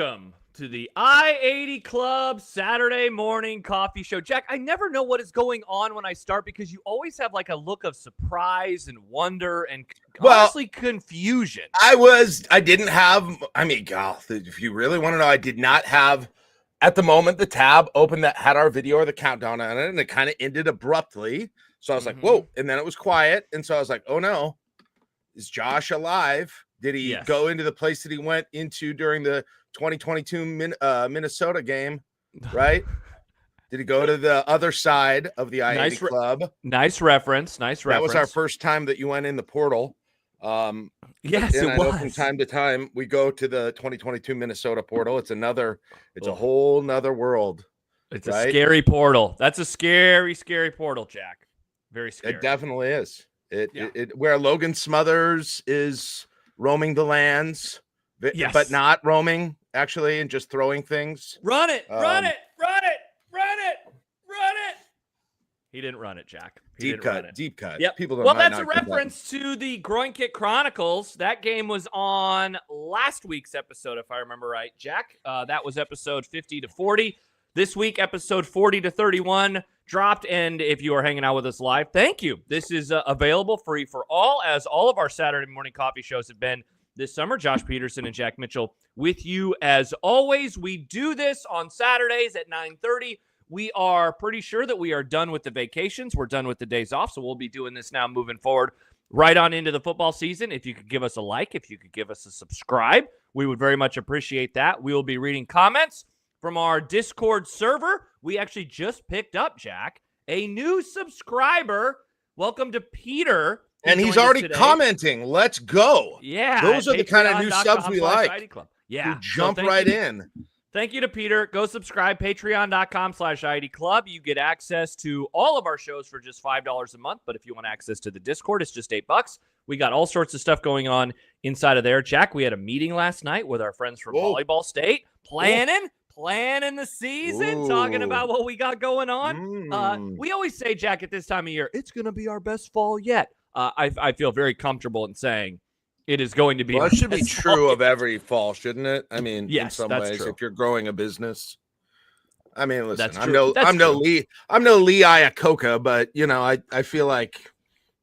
Welcome to the I-80 Club Saturday morning coffee show. Jack, I never know what is going on when I start because you always have like a look of surprise and wonder and honestly confusion. I didn't have, God, if you really want to know, I did not have at the moment the tab open that had our video or the countdown on it, and it kind of ended abruptly. So I was like, whoa, and then it was quiet. And so I was like, oh no, is Josh alive? Did he go into the place that he went into during the 2022 Minnesota game, right? Did he go to the other side of the I-80 Club? Nice reference. That was our first time that you went in the portal. Yes, and it I was. know from time to time we go to the 2022 Minnesota portal. It's a whole nother world. It's a scary portal. That's a scary, scary portal, Jack. Very scary. It definitely is. It where Logan Smothers is roaming the lands, but not roaming actually, and just throwing things. Run it. He didn't run it, Jack. Deep cut. Yep. Well, that's a reference to the Groin Kick Chronicles. That game was on last week's episode, if I remember right, Jack. That was episode 50 to 40. This week, episode 40 to 31 dropped. And if you are hanging out with us live, thank you. This is available free for all, as all of our Saturday morning coffee shows have been this summer. Josh Peterson and Jack Mitchell with you as always. We do this on Saturdays at 9:30. We are pretty sure that we are done with the vacations. We're done with the days off, so we'll be doing this now moving forward right on into the football season. If you could give us a like, if you could give us a subscribe, we would very much appreciate that. We will be reading comments from our Discord server. We actually just picked up, Jack, a new subscriber. Welcome to Peter. And he's already commenting. Let's go. Yeah. Those are the kind of new subs we like. Yeah. You jump right in. Thank you to Peter. Go subscribe, patreon.com/ID Club. You get access to all of our shows for just $5 a month. But if you want access to the Discord, it's just $8. We got all sorts of stuff going on inside of there. Jack, we had a meeting last night with our friends from Volleyball State, planning the season, talking about what we got going on. We always say, Jack, at this time of year, it's going to be our best fall yet. I feel very comfortable in saying it is going to be. Well, it should be true of every fall, shouldn't it? I mean, yes, in some ways, true. If you're growing a business. I mean, listen, that's I'm no Lee Iacocca, but I feel like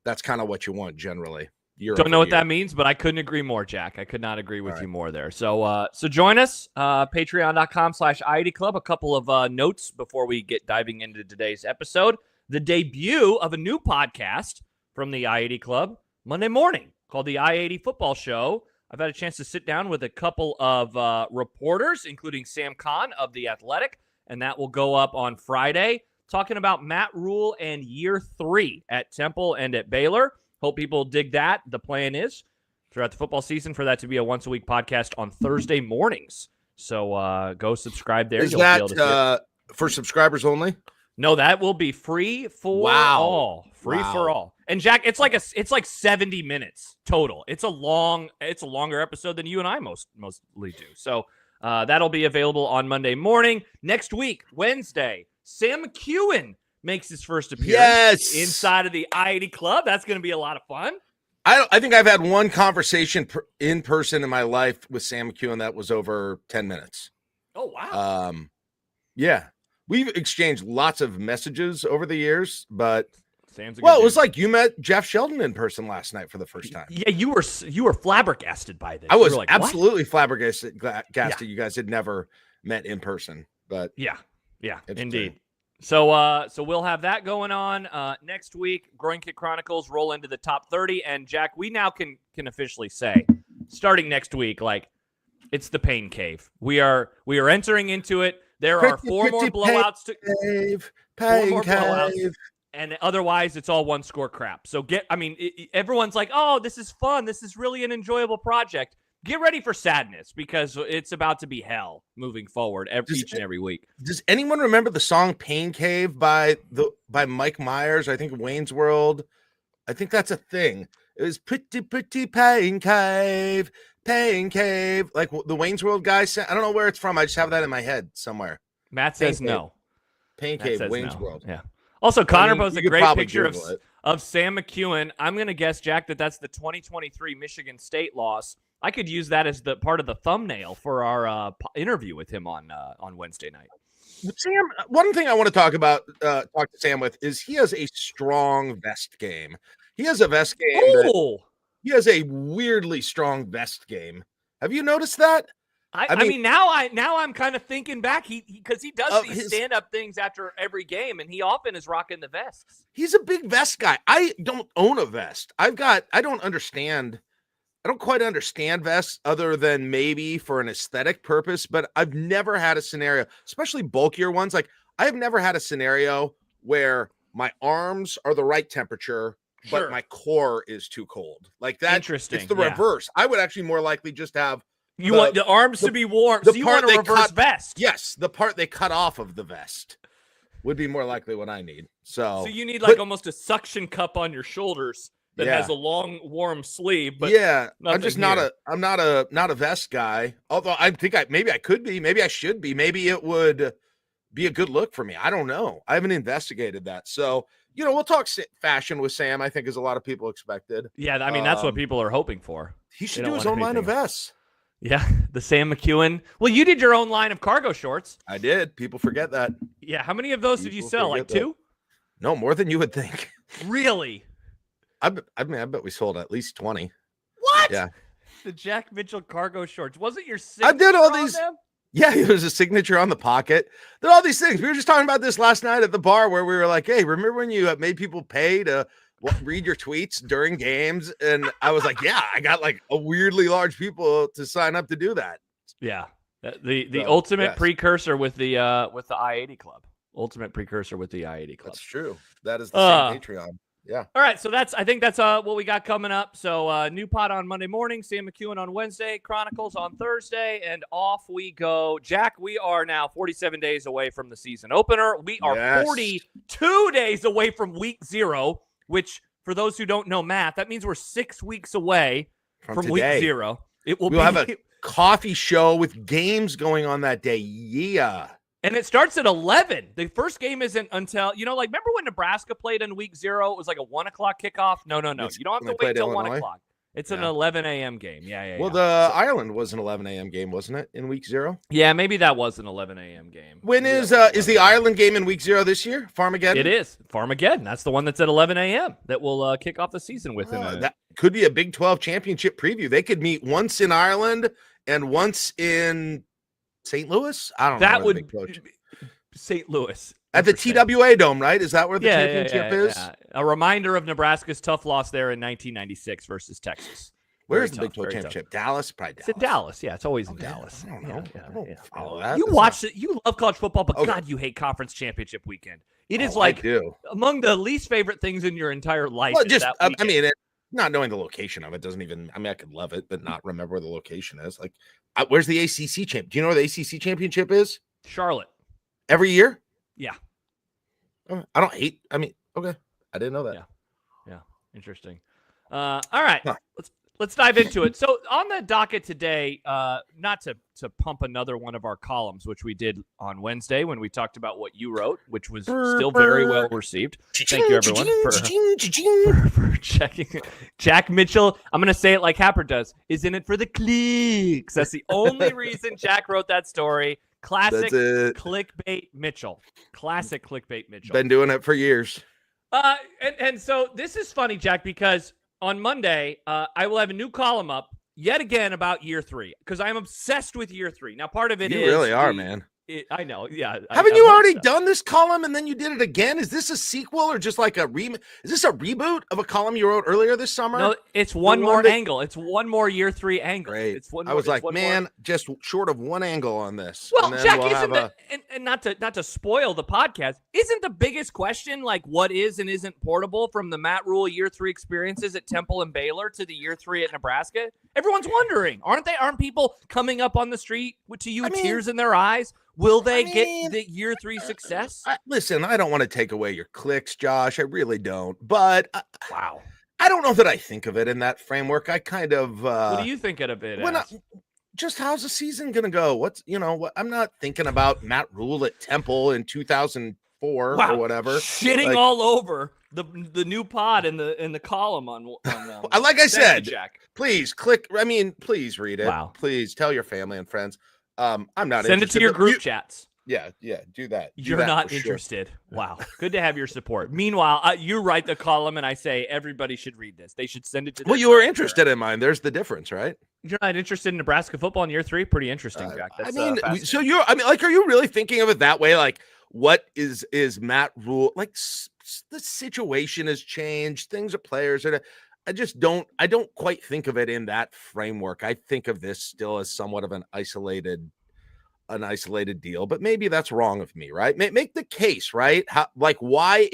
that's kind of what you want generally. Don't know what that means, but I couldn't agree more, Jack. I could not agree with you more there. So join us, patreon.com/I-80 Club. A couple of notes before we get diving into today's episode. The debut of a new podcast from the I-80 Club Monday morning called the I-80 Football Show. I've had a chance to sit down with a couple of reporters, including Sam Kahn of The Athletic, and that will go up on Friday, talking about Matt Rhule and year 3 at Temple and at Baylor. Hope people dig that. The plan is throughout the football season for that to be a once-a-week podcast on Thursday mornings. So go subscribe there. Is that for subscribers only? No, that will be free for all. Free for all. And Jack, it's like 70 minutes total. It's a longer episode than you and I mostly do. So that'll be available on Monday morning. Next week, Wednesday, Sam McEwen makes his first appearance inside of the I-80 Club. That's going to be a lot of fun. I think I've had one conversation in person in my life with Sam McEwen that was over 10 minutes. Oh, wow. Yeah. We've exchanged lots of messages over the years, but Sam's it was like you met Jeff Sheldon in person last night for the first time. Yeah, you were flabbergasted by this. I was absolutely flabbergasted. You guys had never met in person, but yeah, indeed. So we'll have that going on next week. Groin Kick Chronicles roll into the top 30, and Jack, we now can officially say, starting next week, like it's the pain cave. We are entering into it. There are 4 more blowouts blowouts, and otherwise it's all one score crap. So everyone's like, oh, this is fun. This is really an enjoyable project. Get ready for sadness because it's about to be hell moving forward each and every week. Does anyone remember the song Pain Cave by Mike Myers? I think Wayne's World. I think that's a thing. It was pretty pain cave. Pain Cave, like the Wayne's World guy said. I don't know where it's from. I just have that in my head somewhere. Matt says no. Pain Cave, Wayne's World. Yeah. Also, Connor posted a great picture of Sam McEwen. I'm going to guess, Jack, that's the 2023 Michigan State loss I could use that as the part of the thumbnail for our interview with him on Wednesday night. Sam, one thing I want to talk to Sam with is he has a strong vest game. He has a vest game. He has a weirdly strong vest game. Have you noticed that? I mean, now I'm kind of thinking back. Because he does these stand-up things after every game, and he often is rocking the vests. He's a big vest guy. I don't own a vest. I don't quite understand vests other than maybe for an aesthetic purpose, but I've never had a scenario, especially bulkier ones. Like I have never had a scenario where my arms are the right temperature, but my core is too cold. Like that. Interesting. It's the reverse. I would actually more likely just have you want the arms to be warm. So you want a reverse vest. Yes, the part they cut off of the vest would be more likely what I need. So you need like almost a suction cup on your shoulders that has a long warm sleeve. But I'm just not a vest guy. Although I think maybe I could be, maybe I should be, maybe it would be a good look for me. I don't know. I haven't investigated that. So, we'll talk fashion with Sam, I think, as a lot of people expected. Yeah, I mean, that's what people are hoping for. He should do his own line of vests. Yeah, the Sam McEwen. Well, you did your own line of cargo shorts. I did. People forget that. Yeah, how many of those did you sell? Like 2? No, more than you would think. Really? I bet we sold at least 20. What? Yeah. The Jack Mitchell cargo shorts. Wasn't your signature I did all these. Them? Yeah, it was a signature on the pocket. There are all these things. We were just talking about this last night at the bar where we were like, hey, remember when you made people pay to read your tweets during games? And I was like, yeah, I got like a weirdly large people to sign up to do that. Yeah. The ultimate precursor with the I-80 Club. Ultimate precursor with the I-80 Club. That's true. That is the same Patreon. Yeah. All right. So I think that's what we got coming up. So new pod on Monday morning, Sam McEwen on Wednesday, Chronicles on Thursday, and off we go. Jack, we are now 47 days away from the season opener. We are 42 days away from week 0, which for those who don't know math, that means we're 6 weeks away from week 0. We'll have a coffee show with games going on that day. Yeah. And it starts at 11. The first game isn't until, remember when Nebraska played in week 0? It was like a 1 o'clock kickoff. No. You don't have to wait till 1 o'clock. It's an 11 a.m. game. Yeah. Well, the Ireland was an 11 a.m. game, wasn't it, in week 0? Yeah, maybe that was an 11 a.m. game. When is the Ireland game in week 0 this year? Farmageddon? It is. Farmageddon. That's the one that's at 11 a.m. that will kick off the season with him. That could be a Big 12 championship preview. They could meet once in Ireland and once in St. Louis. I don't know. That would St. Louis. At the TWA Dome, right? Is that where the championship is? Yeah. A reminder of Nebraska's tough loss there in 1996 versus Texas. Where's the Big 12 championship? Dallas? Probably Dallas. It's in Dallas. Yeah, it's always in Dallas. I don't know. I don't follow that. You watch it. You love college football, but God, you hate conference championship weekend. It is among the least favorite things in your entire life. Well, not knowing the location of it doesn't even. I could love it, but not remember where the location is. Like, where's the ACC champ? Do you know where the ACC championship is? Charlotte. Every year? Yeah. I don't hate. Okay. I didn't know that. Yeah. Interesting. All right. Huh. Let's dive into it. So on the docket today, not to pump another one of our columns, which we did on Wednesday when we talked about what you wrote, which was still very well received. Thank you, everyone, for checking. Jack Mitchell, I'm going to say it like Happer does, is in it for the clicks. That's the only reason Jack wrote that story. Classic clickbait Mitchell. Classic clickbait Mitchell. Been doing it for years. And so this is funny, Jack, because on Monday, I will have a new column up yet again about year 3 because I'm obsessed with year 3. Now, part of it you really are, man. I know. Yeah. Haven't you already done this column and then you did it again? Is this a sequel or just like is this a reboot of a column you wrote earlier this summer? No, it's one more angle. It's one more year 3 angle. Great. I was like, man, just short of one angle on this. Well, Jack, and not to spoil the podcast, isn't the biggest question like what is and isn't portable from the Matt Rhule year 3 experiences at Temple and Baylor to the year 3 at Nebraska? Everyone's wondering, aren't people coming up on the street with tears in their eyes? Will they get the year 3 success? Listen, I don't want to take away your clicks, Josh. I really don't. But wow, I don't know that I think of it in that framework. I kind of. What do you think of it as? Just how's the season going to go? I'm not thinking about Matt Rhule at Temple in 2004 or whatever. Shitting all over the new pod in the column on like I said, Jack. Please click. I mean, please read it. Wow. Please tell your family and friends. I'm not Send it to your group chats. Yeah, do that. You're not interested. Sure. Wow. Good to have your support. Meanwhile, you write the column and I say everybody should read this. They should send it to. Well, you were interested in mine. There's the difference, right? You're not interested in Nebraska football in year 3? Pretty interesting, Jack. That's, so are you really thinking of it that way? Like, what is Matt Rhule? Like, the situation has changed. Things are players. I don't quite think of it in that framework. I think of this still as somewhat of an isolated deal, but maybe that's wrong of me, right? Make the case, right? Why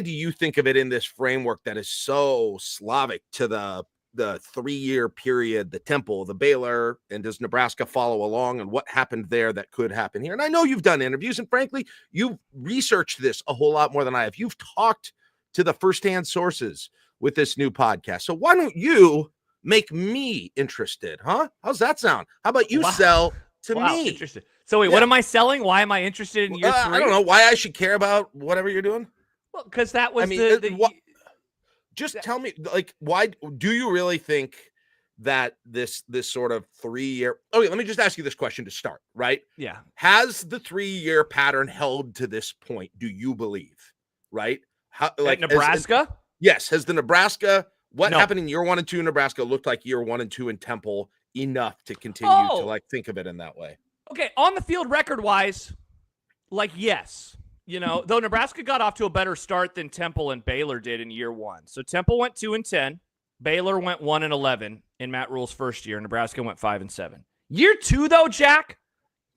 do you think of it in this framework that is so Slavic to the 3-year period, the Temple, the Baylor, and does Nebraska follow along, and what happened there that could happen here? And I know you've done interviews, and frankly, you've researched this a whole lot more than I have. You've talked to the firsthand sources with this new podcast. So why don't you make me interested, huh? How's that sound? How about you sell to me? Interested. So wait, what am I selling? Why am I interested in year 3? I don't know why I should care about whatever you're doing. Well, because that was just tell me, like, why do you really think that this sort of 3-year? Okay, let me just ask you this question to start, right? Yeah. Has the 3-year pattern held to this point? Do you believe, right? Like Nebraska? Yes. Has the Nebraska, what happened in year 1 and 2 in Nebraska looked like year 1 and 2 in Temple enough to continue to think of it in that way? Okay. On the field record wise, yes. Though Nebraska got off to a better start than Temple and Baylor did in year 1. So Temple went 2-10, Baylor went 1-11 in Matt Rhule's first year. Nebraska went 5-7. Year 2, though, Jack,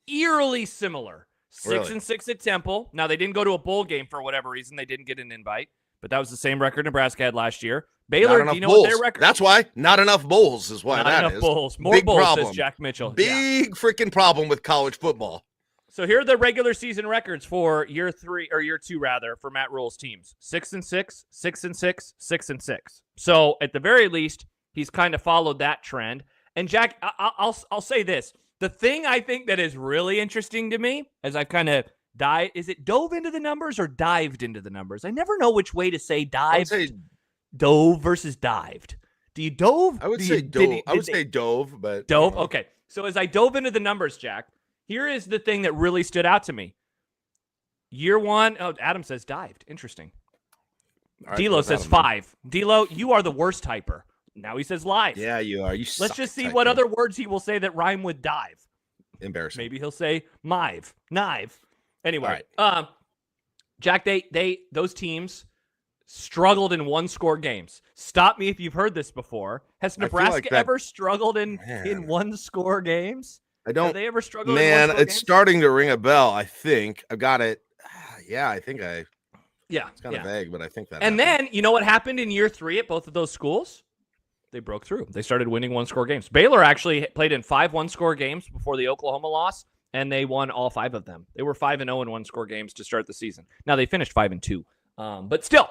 eerily similar. 6-6 at Temple. Now they didn't go to a bowl game for whatever reason. They didn't get an invite, but that was the same record Nebraska had last year. Baylor, do you know what their record? That's why not enough bowls is why not enough bowls. More bowls, problem. Says Jack Mitchell. Big freaking problem with college football. So here are the regular season records for year 2 rather for Matt Rhule's teams: 6-6, 6-6, 6-6. So at the very least, he's kind of followed that trend. And Jack, I'll say this: the thing I think that is really interesting to me, as I've kind of is it dove into the numbers or dived into the numbers? I never know which way to say dived. I would say dove versus dived. Do you dove? I would say dove. I would say dove, but dove. Okay. So as I dove into the numbers, Jack, here is the thing that really stood out to me. Year 1, Adam says dived. Interesting. Right, D'Lo says 5. D'Lo, you are the worst typer. Now he says live. Yeah, you are. Let's just see what other words he will say that rhyme with dive. Embarrassing. Maybe he'll say mive, knife. Anyway, right. Jack, those teams struggled in 1-score games. Stop me if you've heard this before. Has Nebraska ever struggled in 1-score games? I don't. Have they ever struggled? Man, it's starting to ring a bell. I think I've got it. Yeah, I think I. Yeah, it's kind of vague, but I think that. And then you know what happened in year 3 at both of those schools? They broke through. They started winning 1-score games. Baylor actually played in 5 1-score games before the Oklahoma loss, and they won all 5 of them. They were 5-0 in 1-score games to start the season. Now they finished 5-2. But still,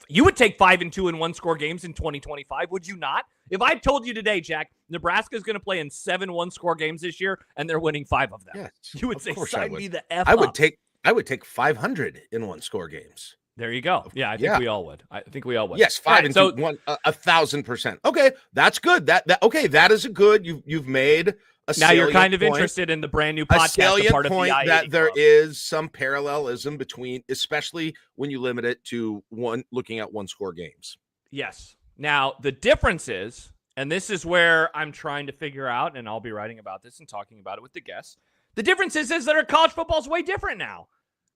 you would take 5-2 in 1-score games in 2025, would you not? If I told you today, Jack, Nebraska is going to play in 7 1-score games this year, and they're winning 5 of them, yes, you would say, sign me the F I would up. I would take 500 in 1-score games. There you go. Yeah, I think we all would. Yes, 5 and 2, 1,000%. Okay, that's good. Okay, that is a good. You've made a now you're kind of point, interested in the brand new podcast. A salient part point of the that there is some parallelism between, especially when you limit it to looking at 1-score games. Yes. Now the difference is, and this is where I'm trying to figure out, and I'll be writing about this and talking about it with the guests. The difference is that our college football is way different now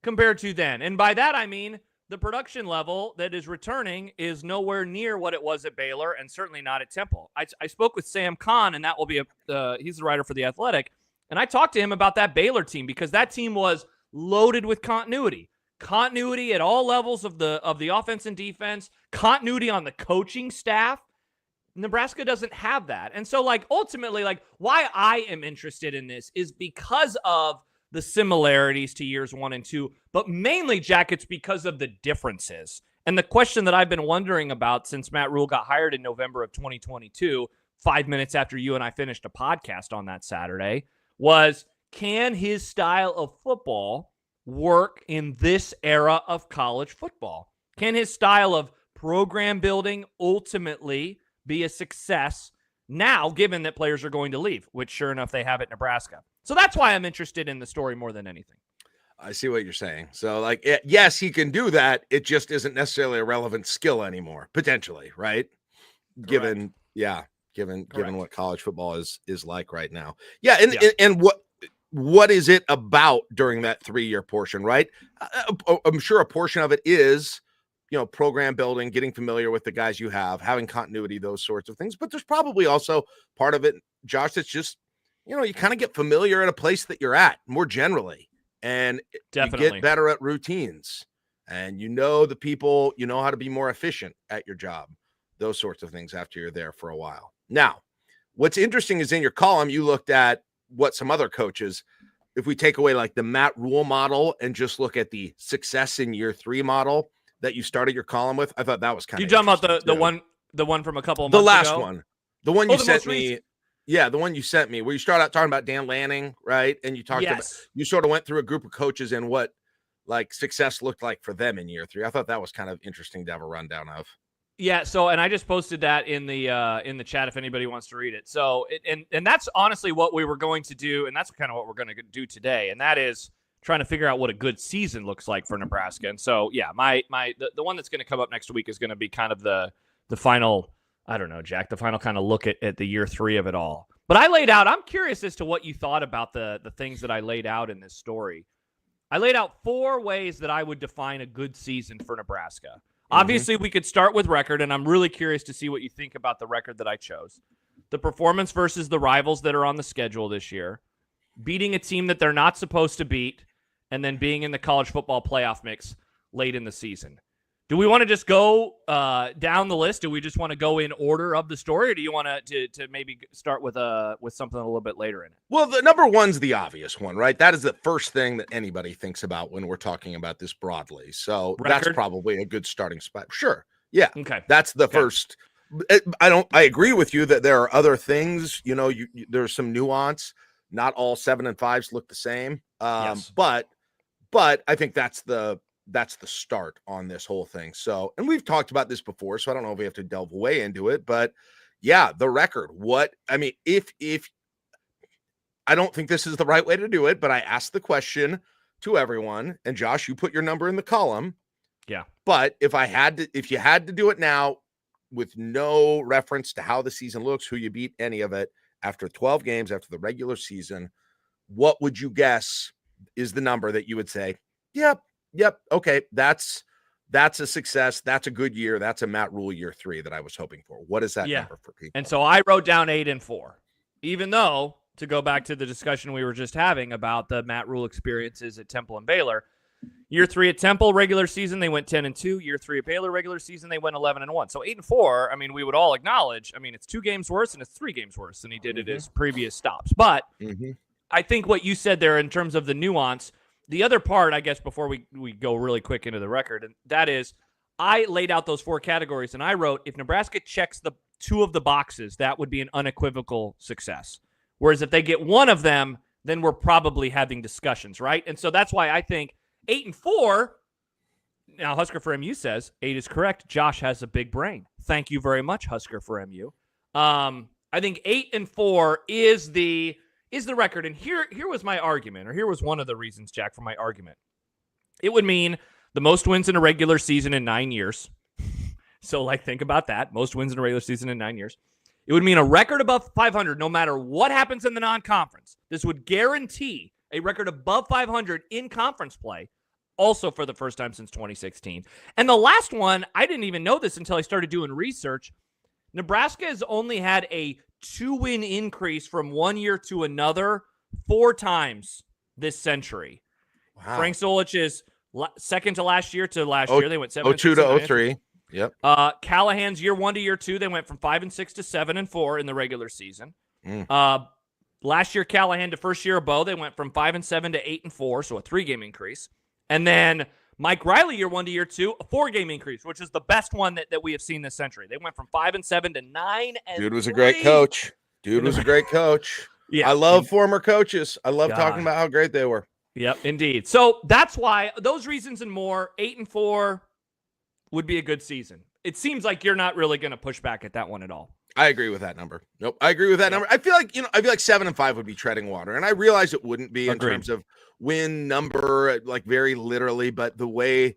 compared to then, and by that I mean the production level that is returning is nowhere near what it was at Baylor, and certainly not at Temple. I spoke with Sam Kahn, and that will be he's the writer for The Athletic, and I talked to him about that Baylor team because that team was loaded with continuity at all levels of the offense and defense, continuity on the coaching staff. Nebraska doesn't have that, and so ultimately, why I am interested in this is because of the similarities to years 1 and 2, but mainly, Jack, it's because of the differences. And the question that I've been wondering about since Matt Rhule got hired in November of 2022, 5 minutes after you and I finished a podcast on that Saturday, was can his style of football work in this era of college football? Can his style of program building ultimately be a success now, given that players are going to leave, which sure enough they have at Nebraska? So that's why I'm interested in the story more than anything. I see what you're saying. So, like, yes, he can do that. It just isn't necessarily a relevant skill anymore, potentially, right? Correct. Given what college football is like right now. Yeah, and what is it about during that 3-year portion, right? I'm sure a portion of it is, program building, getting familiar with the guys you have, having continuity, those sorts of things. But there's probably also part of it, Josh, that's just, you kind of get familiar at a place that you're at more generally. And Definitely. you get better at routines, and the people, how to be more efficient at your job, those sorts of things after you're there for a while. Now, what's interesting is in your column, you looked at what some other coaches, if we take away like the Matt Rhule model and just look at the success in year 3 model that you started your column with, I thought that was kind of you talking about the one from a couple of months ago? The last one. The one you sent me. Yeah, the one you sent me, where you start out talking about Dan Lanning, right? And you talked about, you sort of went through a group of coaches and what like success looked like for them in year 3. I thought that was kind of interesting to have a rundown of. Yeah, so and I just posted that in the chat if anybody wants to read it. So and that's honestly what we were going to do, and that's kind of what we're going to do today, and that is trying to figure out what a good season looks like for Nebraska. And so yeah, the one that's going to come up next week is going to be kind of the final. I don't know, Jack, the final kind of look at the year 3 of it all. But I'm curious as to what you thought about the things that I laid out in this story. I laid out 4 ways that I would define a good season for Nebraska. Mm-hmm. Obviously, we could start with record, and I'm really curious to see what you think about the record that I chose. The performance versus the rivals that are on the schedule this year, beating a team that they're not supposed to beat, and then being in the college football playoff mix late in the season. Do we want to just go down the list? Do we just want to go in order of the story, or do you want to maybe start with something a little bit later in it? Well, the number 1's the obvious one, right? That is the first thing that anybody thinks about when we're talking about this broadly. So that's probably a good starting spot. Sure. Yeah. Okay. That's the first. I agree with you that there are other things, there's some nuance. Not all 7 and 5s look the same. Yes. But I think that's the start on this whole thing. So, and we've talked about this before, so I don't know if we have to delve way into it, but yeah, the record. If I don't think this is the right way to do it, but I asked the question to everyone, and Josh, you put your number in the column. Yeah. But if you had to do it now with no reference to how the season looks, who you beat, any of it, after 12 games, after the regular season, what would you guess is the number that you would say, yep, okay, that's a success. That's a good year. That's a Matt Rhule year 3 that I was hoping for. What is that number for people? And so I wrote down 8-4, even though, to go back to the discussion we were just having about the Matt Rhule experiences at Temple and Baylor, year 3 at Temple regular season, they went 10-2. Year 3 at Baylor regular season, they went 11-1. So 8-4, I mean, we would all acknowledge, I mean, it's 2 games worse and it's 3 games worse than he did at his previous stops. But I think what you said there in terms of the nuance, the other part, I guess, before we go really quick into the record, and that is, I laid out those 4 categories, and I wrote, if Nebraska checks the 2 of the boxes, that would be an unequivocal success. Whereas if they get 1 of them, then we're probably having discussions, right? And so that's why I think 8-4, now Husker for MU says 8 is correct. Josh has a big brain. Thank you very much, Husker for MU. I think 8-4 is the record. And here was my argument, or here was one of the reasons, Jack, for my argument. It would mean the most wins in a regular season in 9 years. So, think about that. Most wins in a regular season in 9 years. It would mean a record above 500 no matter what happens in the non-conference. This would guarantee a record above 500 in conference play, also for the first time since 2016. And the last one, I didn't even know this until I started doing research. Nebraska has only had a 2-win increase from one year to another 4 times this century. Wow. Frank Solich's second to last year to last year. They went 7-2 to 03. Yep. Callahan's year 1 to year 2, they went from 5-6 to 7-4 in the regular season. Last year, Callahan to first year of Bo, they went from 5-7 to 8-4, so a 3-game increase. And then Mike Riley, year 1 to year 2, a 4-game increase, which is the best one that we have seen this century. They went from 5-7 to 9-3. Dude was a great coach. Yeah. I love former coaches. I love talking about how great they were. Yep, indeed. So that's why those reasons and more, 8-4 would be a good season. It seems like you're not really going to push back at that one at all. I agree with that number. Nope, I agree with that number. I feel like 7-5 would be treading water, and I realize it wouldn't be in terms of win number, like very literally, but the way,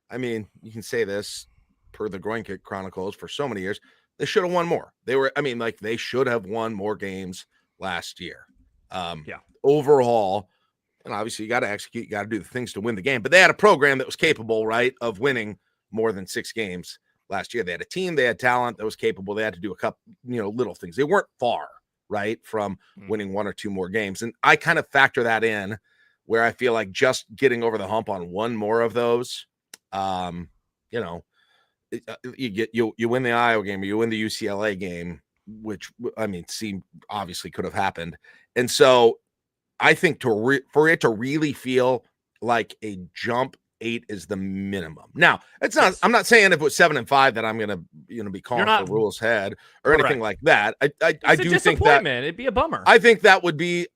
I mean, you can say this per the Groin Kick Chronicles for so many years, they should have won more. They should have won more games last year. Overall, and obviously you got to execute, you got to do the things to win the game, but they had a program that was capable, right, of winning more than 6 games last year. They had a team, they had talent that was capable. They had to do a couple, little things. They weren't far, right, from winning 1 or 2 more games. And I kind of factor that in where I feel like just getting over the hump on one more of those, you win the Iowa game, or you win the UCLA game, which seemed obviously could have happened. And so I think for it to really feel like a jump, 8 is the minimum. Now, it's not. I'm not saying if it was 7-5 that I'm gonna be calling for Rhule's head or anything like that. I do think that it'd be a bummer. I think that would be.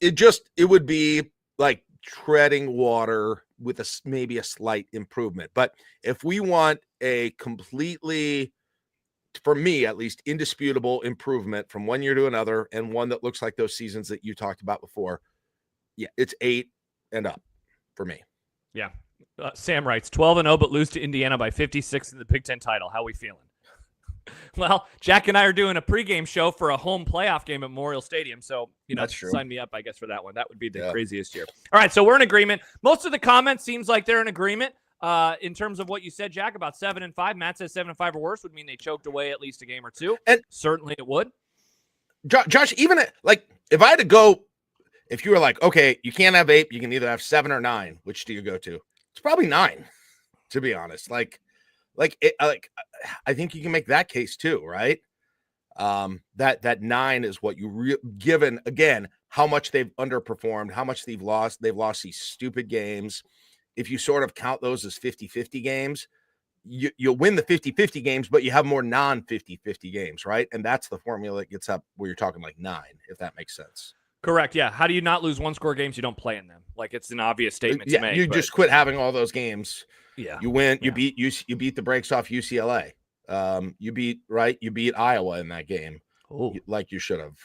It would be like treading water with maybe a slight improvement. But if we want a completely, for me at least, indisputable improvement from one year to another, and one that looks like those seasons that you talked about before, it's 8 and up for me. Yeah. Sam writes 12-0, but lose to Indiana by 56 in the Big Ten title. How we feeling? Well, Jack and I are doing a pregame show for a home playoff game at Memorial Stadium. So, sign me up, I guess, for that one. That would be the craziest year. All right, so we're in agreement. Most of the comments seems like they're in agreement in terms of what you said, Jack, about 7-5. Matt says 7-5 or worse would mean they choked away at least a game or 2. And certainly it would. Josh, even if I had to go, if you were like, okay, you can't have 8, you can either have 7 or 9, which do you go to? It's probably 9, to be honest. I think you can make that case too, right? That 9 is what you given again how much they've underperformed, how much they've lost. They've lost these stupid games. If you sort of count those as 50-50 games, you'll win the 50-50 games, but you have more non-50-50 games, right? And that's the formula that gets up where you're talking like 9, if that makes sense. Correct. Yeah. How do you not lose 1-score games? You don't play in them. Like, it's an obvious statement to make. You just quit having all those games. Yeah. You win. You beat the brakes off UCLA. You beat Iowa in that game. Like you should have.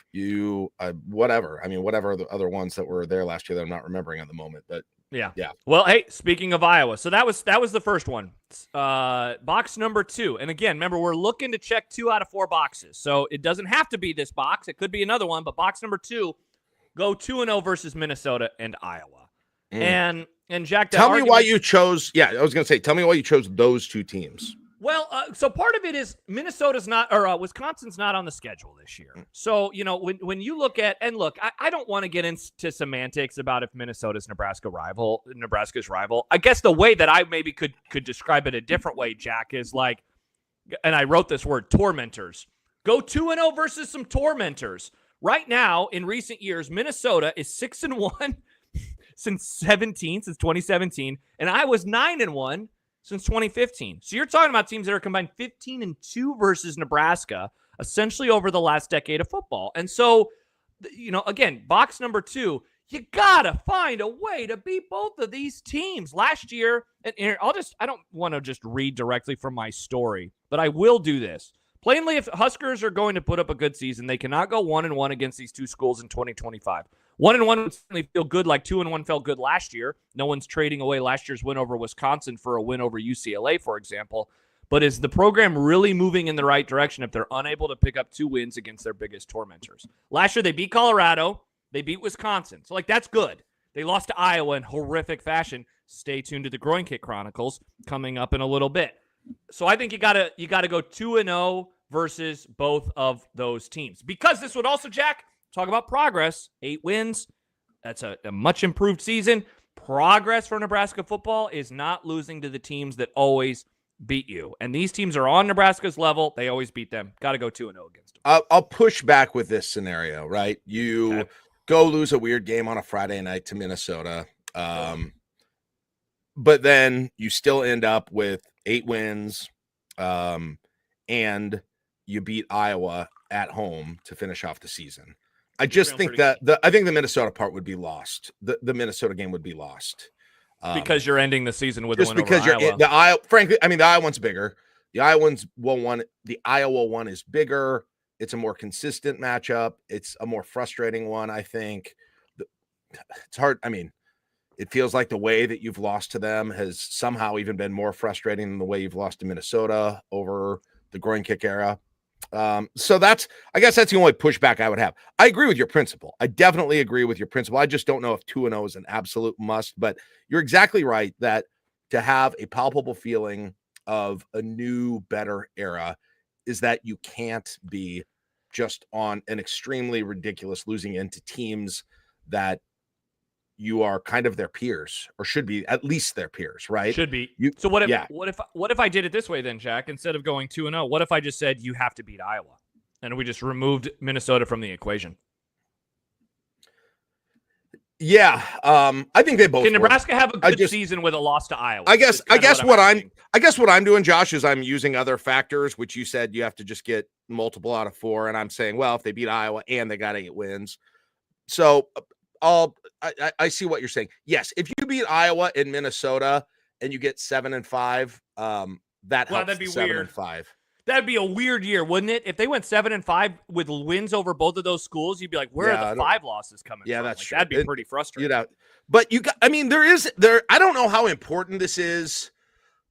Whatever. Whatever the other ones that were there last year that I'm not remembering at the moment. But yeah. Well, hey, speaking of Iowa, so that was the first one. Box number 2, and again, remember, we're looking to check 2 out of 4 boxes, so it doesn't have to be this box. It could be another one, but box number 2. Go 2-0 versus Minnesota and Iowa. And Jack, tell me why you chose. Yeah, I was going to say, tell me why you chose those 2 teams. Well, so part of it is Minnesota's not, or Wisconsin's not on the schedule this year. So, when you look at, and look, I don't want to get into semantics about if Minnesota's Nebraska's rival. I guess the way that I maybe could describe it a different way, Jack, is like, and I wrote this word, tormentors. Go 2-0 versus some tormentors. Right now, in recent years, Minnesota is 6-1 since 2017, and Iowa's 9-1 since 2015. So you're talking about teams that are combined 15-2 versus Nebraska, essentially over the last decade of football. And so, again, box number 2, you gotta find a way to beat both of these teams. Last year, and I don't want to just read directly from my story, but I will do this. Plainly, if Huskers are going to put up a good season, they cannot go 1-1 against these 2 schools in 2025. 1-1 would certainly feel good, like 2-1 felt good last year. No one's trading away last year's win over Wisconsin for a win over UCLA, for example. But is the program really moving in the right direction if they're unable to pick up 2 wins against their biggest tormentors? Last year, they beat Colorado. They beat Wisconsin. So, that's good. They lost to Iowa in horrific fashion. Stay tuned to the Groin Kick Chronicles coming up in a little bit. So I think you gotta go 2-0 versus both of those teams, because this would also, Jack, talk about progress. 8 wins, that's a much improved season. Progress for Nebraska football is not losing to the teams that always beat you, and these teams are on Nebraska's level. They always beat them. Got to go 2-0 against them. I'll push back with this scenario. Right, you go lose a weird game on a Friday night to Minnesota. But then you still end up with 8 wins, and you beat Iowa at home to finish off the season. I just think that I think the Minnesota part would be lost. The Minnesota game would be lost. Because you're ending the season with just a win because over you're Iowa. Frankly, I mean, the Iowa one's bigger. The Iowa one is bigger. It's a more consistent matchup. It's a more frustrating one, I think. It's hard. I mean, it feels like the way that you've lost to them has somehow even been more frustrating than the way you've lost to Minnesota over the groin kick era. So I guess that's the only pushback I would have. I agree with your principle. I definitely agree with your principle. I just don't know if 2-0 is an absolute must, but you're exactly right that to have a palpable feeling of a new, better era is that you can't be just on an extremely ridiculous losing end to teams that you are kind of their peers, or should be at least their peers, right? Should be. So what if I did it this way then, Jack? Instead of going 2-0, what if I just said you have to beat Iowa, and we just removed Minnesota from the equation? Yeah, I think they both. Can Nebraska have a good season with a loss to Iowa? I guess what I'm doing, Josh, is I'm using other factors, which you said you have to just get multiple out of 4, and I'm saying, well, if they beat Iowa and they got 8 wins, so I see what you're saying. Yes, if you beat Iowa and Minnesota and you get 7-5, that helps. That'd be 7-5. Weird. That'd be a weird year, wouldn't it? If they went 7-5 with wins over both of those schools, you'd be like, where are the 5 losses coming from? That's true. That'd be pretty frustrating. But I don't know how important this is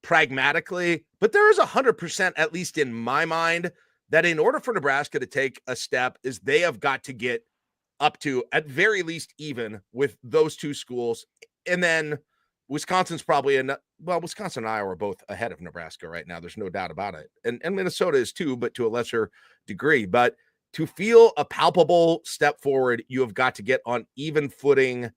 pragmatically, but there is 100%, at least in my mind, that in order for Nebraska to take a step, is they have got to get up to, at very least, even with those 2 schools. And then Wisconsin's probably Wisconsin and Iowa are both ahead of Nebraska right now. There's no doubt about it. And Minnesota is too, but to a lesser degree. But to feel a palpable step forward, you have got to get on even footing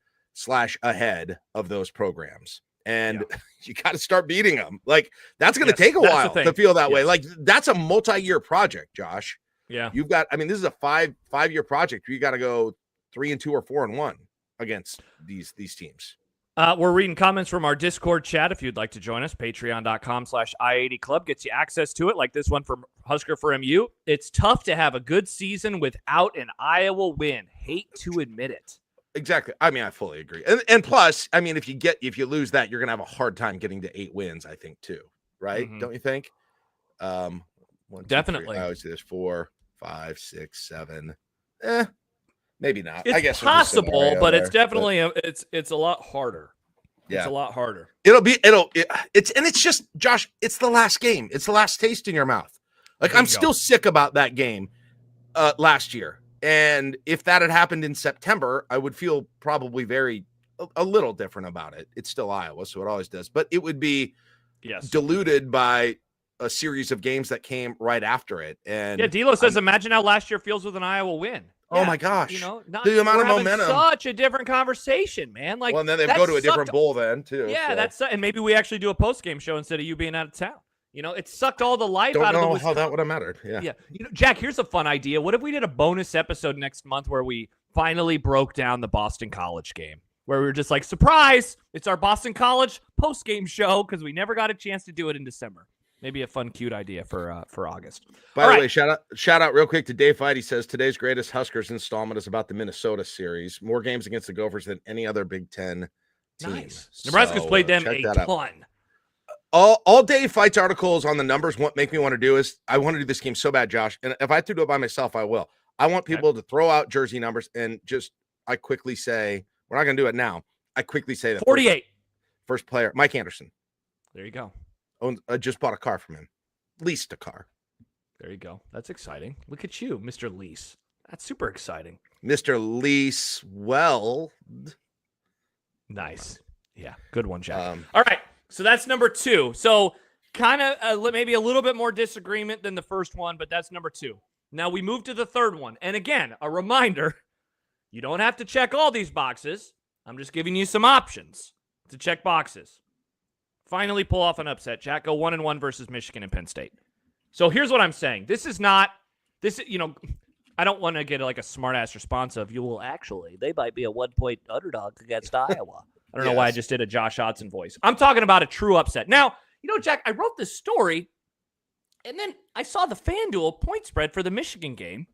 / ahead of those programs. And you got to start beating them. Like, that's going to take a while to feel that way. Like, that's a multi-year project, Josh. Yeah. You've got, this is a five-year project. You got to go 3-2 or 4-1 against these teams. We're reading comments from our Discord chat. If you'd like to join us, patreon.com/I80 Club gets you access to it, like this one from Husker for MU. It's tough to have a good season without an Iowa win. Hate to admit it. Exactly. I fully agree. And plus, if you lose that, you're going to have a hard time getting to 8 wins, I think, too. Right? Mm-hmm. Don't you think? 1, 2, definitely. 3, I always do this 4, 5, 6, 7. Maybe not. It's I guess possible, but it's definitely it's a lot harder. Yeah. It's a lot harder. It's just, Josh, it's the last game. It's the last taste in your mouth. Like, I'm still sick about that game last year. And if that had happened in September, I would feel probably a little different about it. It's still Iowa, so it always does. But it would be diluted by a series of games that came right after it. And D'Lo says, imagine how last year feels with an Iowa win. Oh my gosh! The amount of momentum. Such a different conversation, man. Like, and then they go to a different bowl then too. Yeah, so. And maybe we actually do a post game show instead of you being out of town. It sucked all the life out of the. Don't know how that would have mattered. Yeah. Jack, here's a fun idea. What if we did a bonus episode next month where we finally broke down the Boston College game, where we were just like, surprise, it's our Boston College post game show because we never got a chance to do it in December. Maybe a fun, cute idea for August. By the way, shout out real quick to Dave Fight. He says today's greatest Huskers installment is about the Minnesota series. More games against the Gophers than any other Big Ten team. Nice. Nebraska's played them a ton. All Dave Fight's articles on the numbers make me want to do is I want to do this game so bad, Josh. And if I have to do it by myself, I will. I want people to throw out jersey numbers and I quickly say, we're not going to do it now. I quickly say that 48. First player, Mike Anderson. There you go. I just bought a car from him. Leased a car. There you go. That's exciting. Look at you, Mr. Lease. That's super exciting. Mr. Lease. Well. Nice. Yeah. Good one, Jack. All right. So that's number 2. So kind of maybe a little bit more disagreement than the first one, but that's number 2. Now we move to the third one. And again, a reminder, you don't have to check all these boxes. I'm just giving you some options to check boxes. Finally pull off an upset, Jack. Go 1-1 versus Michigan and Penn State. So here's what I'm saying. I don't want to get like a smart-ass response of, they might be a 1-point underdog against Iowa. I don't know why I just did a Josh Hodson voice. I'm talking about a true upset. Now, Jack, I wrote this story, and then I saw the FanDuel point spread for the Michigan game,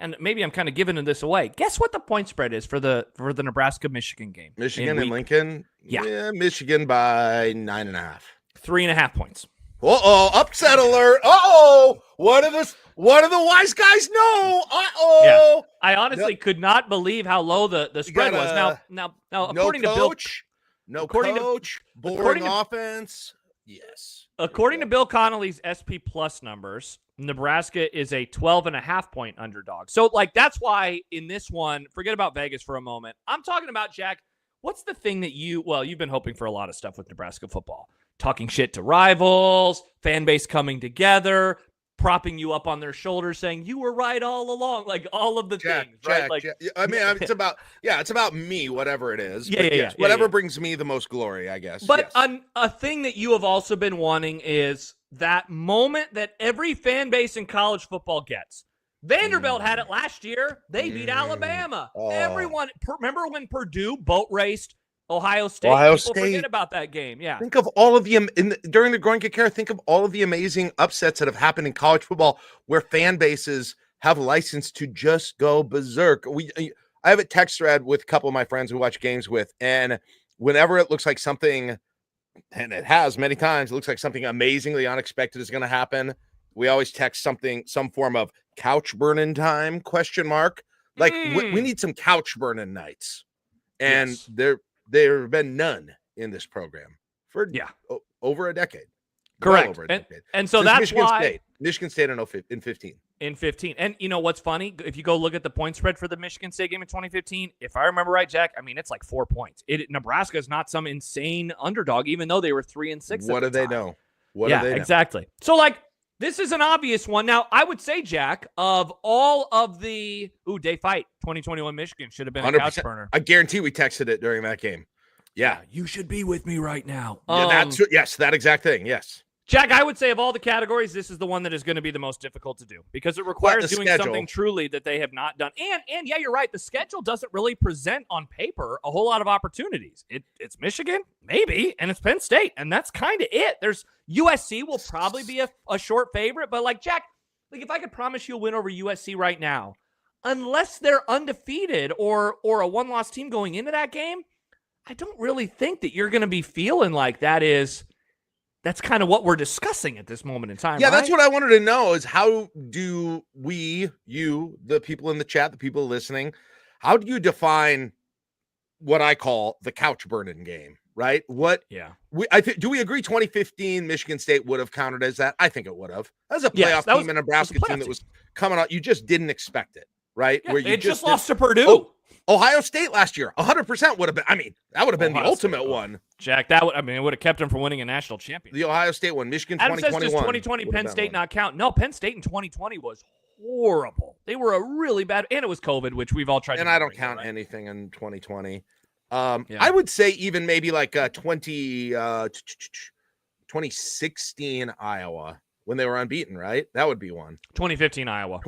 and maybe I'm kind of giving this away. Guess what the point spread is for the Nebraska-Michigan game? Michigan and Lincoln? Yeah. Michigan by 9.5. 3.5 points. Upset alert. What do the wise guys know? Yeah. I honestly could not believe how low the spread was. Now according to Bill, boring offense. Yes. According to Bill Connolly's SP Plus numbers, Nebraska is a 12.5 point underdog. So that's why in this one, forget about Vegas for a moment. I'm talking about, Jack, what's the thing that you've been hoping for a lot of stuff with Nebraska football. Talking shit to rivals, fan base coming together, propping you up on their shoulders, saying you were right all along, all of the things, right? I mean, it's about me, whatever it is. Yeah, whatever brings me the most glory, I guess. But a thing that you have also been wanting is that moment that every fan base in college football gets. Vanderbilt had it last year. They beat Alabama. Everyone, remember when Purdue boat raced Ohio State? People forget about that game. Yeah. Think of all of the during the Growing Kick era. Think of all of the amazing upsets that have happened in college football, where fan bases have license to just go berserk. I have a text thread with a couple of my friends who watch games with, and whenever it looks like something, and it has many times, it looks like something amazingly unexpected is going to happen, we always text some form of couch burning time ? We need some couch burning nights, and there have been none in this program for over a decade. Correct. Well over a decade. And so that's Michigan State in 15. In 15. And you know what's funny? If you go look at the point spread for the Michigan State game in 2015, if I remember right, Jack, I mean, it's 4 points. Nebraska is not some insane underdog, even though they were 3-6. What do they know? What do they know? Exactly. So this is an obvious one. Now, I would say, Jack, of all of the day fight, 2021 Michigan should have been a couch burner. I guarantee we texted it during that game. Yeah. You should be with me right now. Yes, that exact thing. Yes. Jack, I would say of all the categories, this is the one that is going to be the most difficult to do because it requires doing something truly that they have not done. And yeah, you're right. The schedule doesn't really present on paper a whole lot of opportunities. It's Michigan, maybe, and it's Penn State, and that's kind of it. There's USC will probably be a short favorite, but Jack, if I could promise you a win over USC right now, unless they're undefeated or a one-loss team going into that game, I don't really think that you're going to be feeling like that's kind of what we're discussing at this moment in time. Yeah, right? That's what I wanted to know is how do you, the people in the chat, the people listening, how do you define what I call the couch burning game, right? Do we agree 2015 Michigan State would have counted as that? I think it would have. As a playoff team in Nebraska team that was coming out, you just didn't expect it, right? Yeah, where you just lost to Purdue. Ohio State last year, 100% would have been. I mean, that would have been the ultimate one. Jack, it would have kept them from winning a national championship. The Ohio State one, Michigan Adam 2021. Says, does 2020 Penn State not count? No, Penn State in 2020 was horrible. They were a really bad, and it was COVID, which we've all tried. And I don't count anything in 2020. I would say even maybe 2016 Iowa when they were unbeaten, right? That would be one. 2015 Iowa.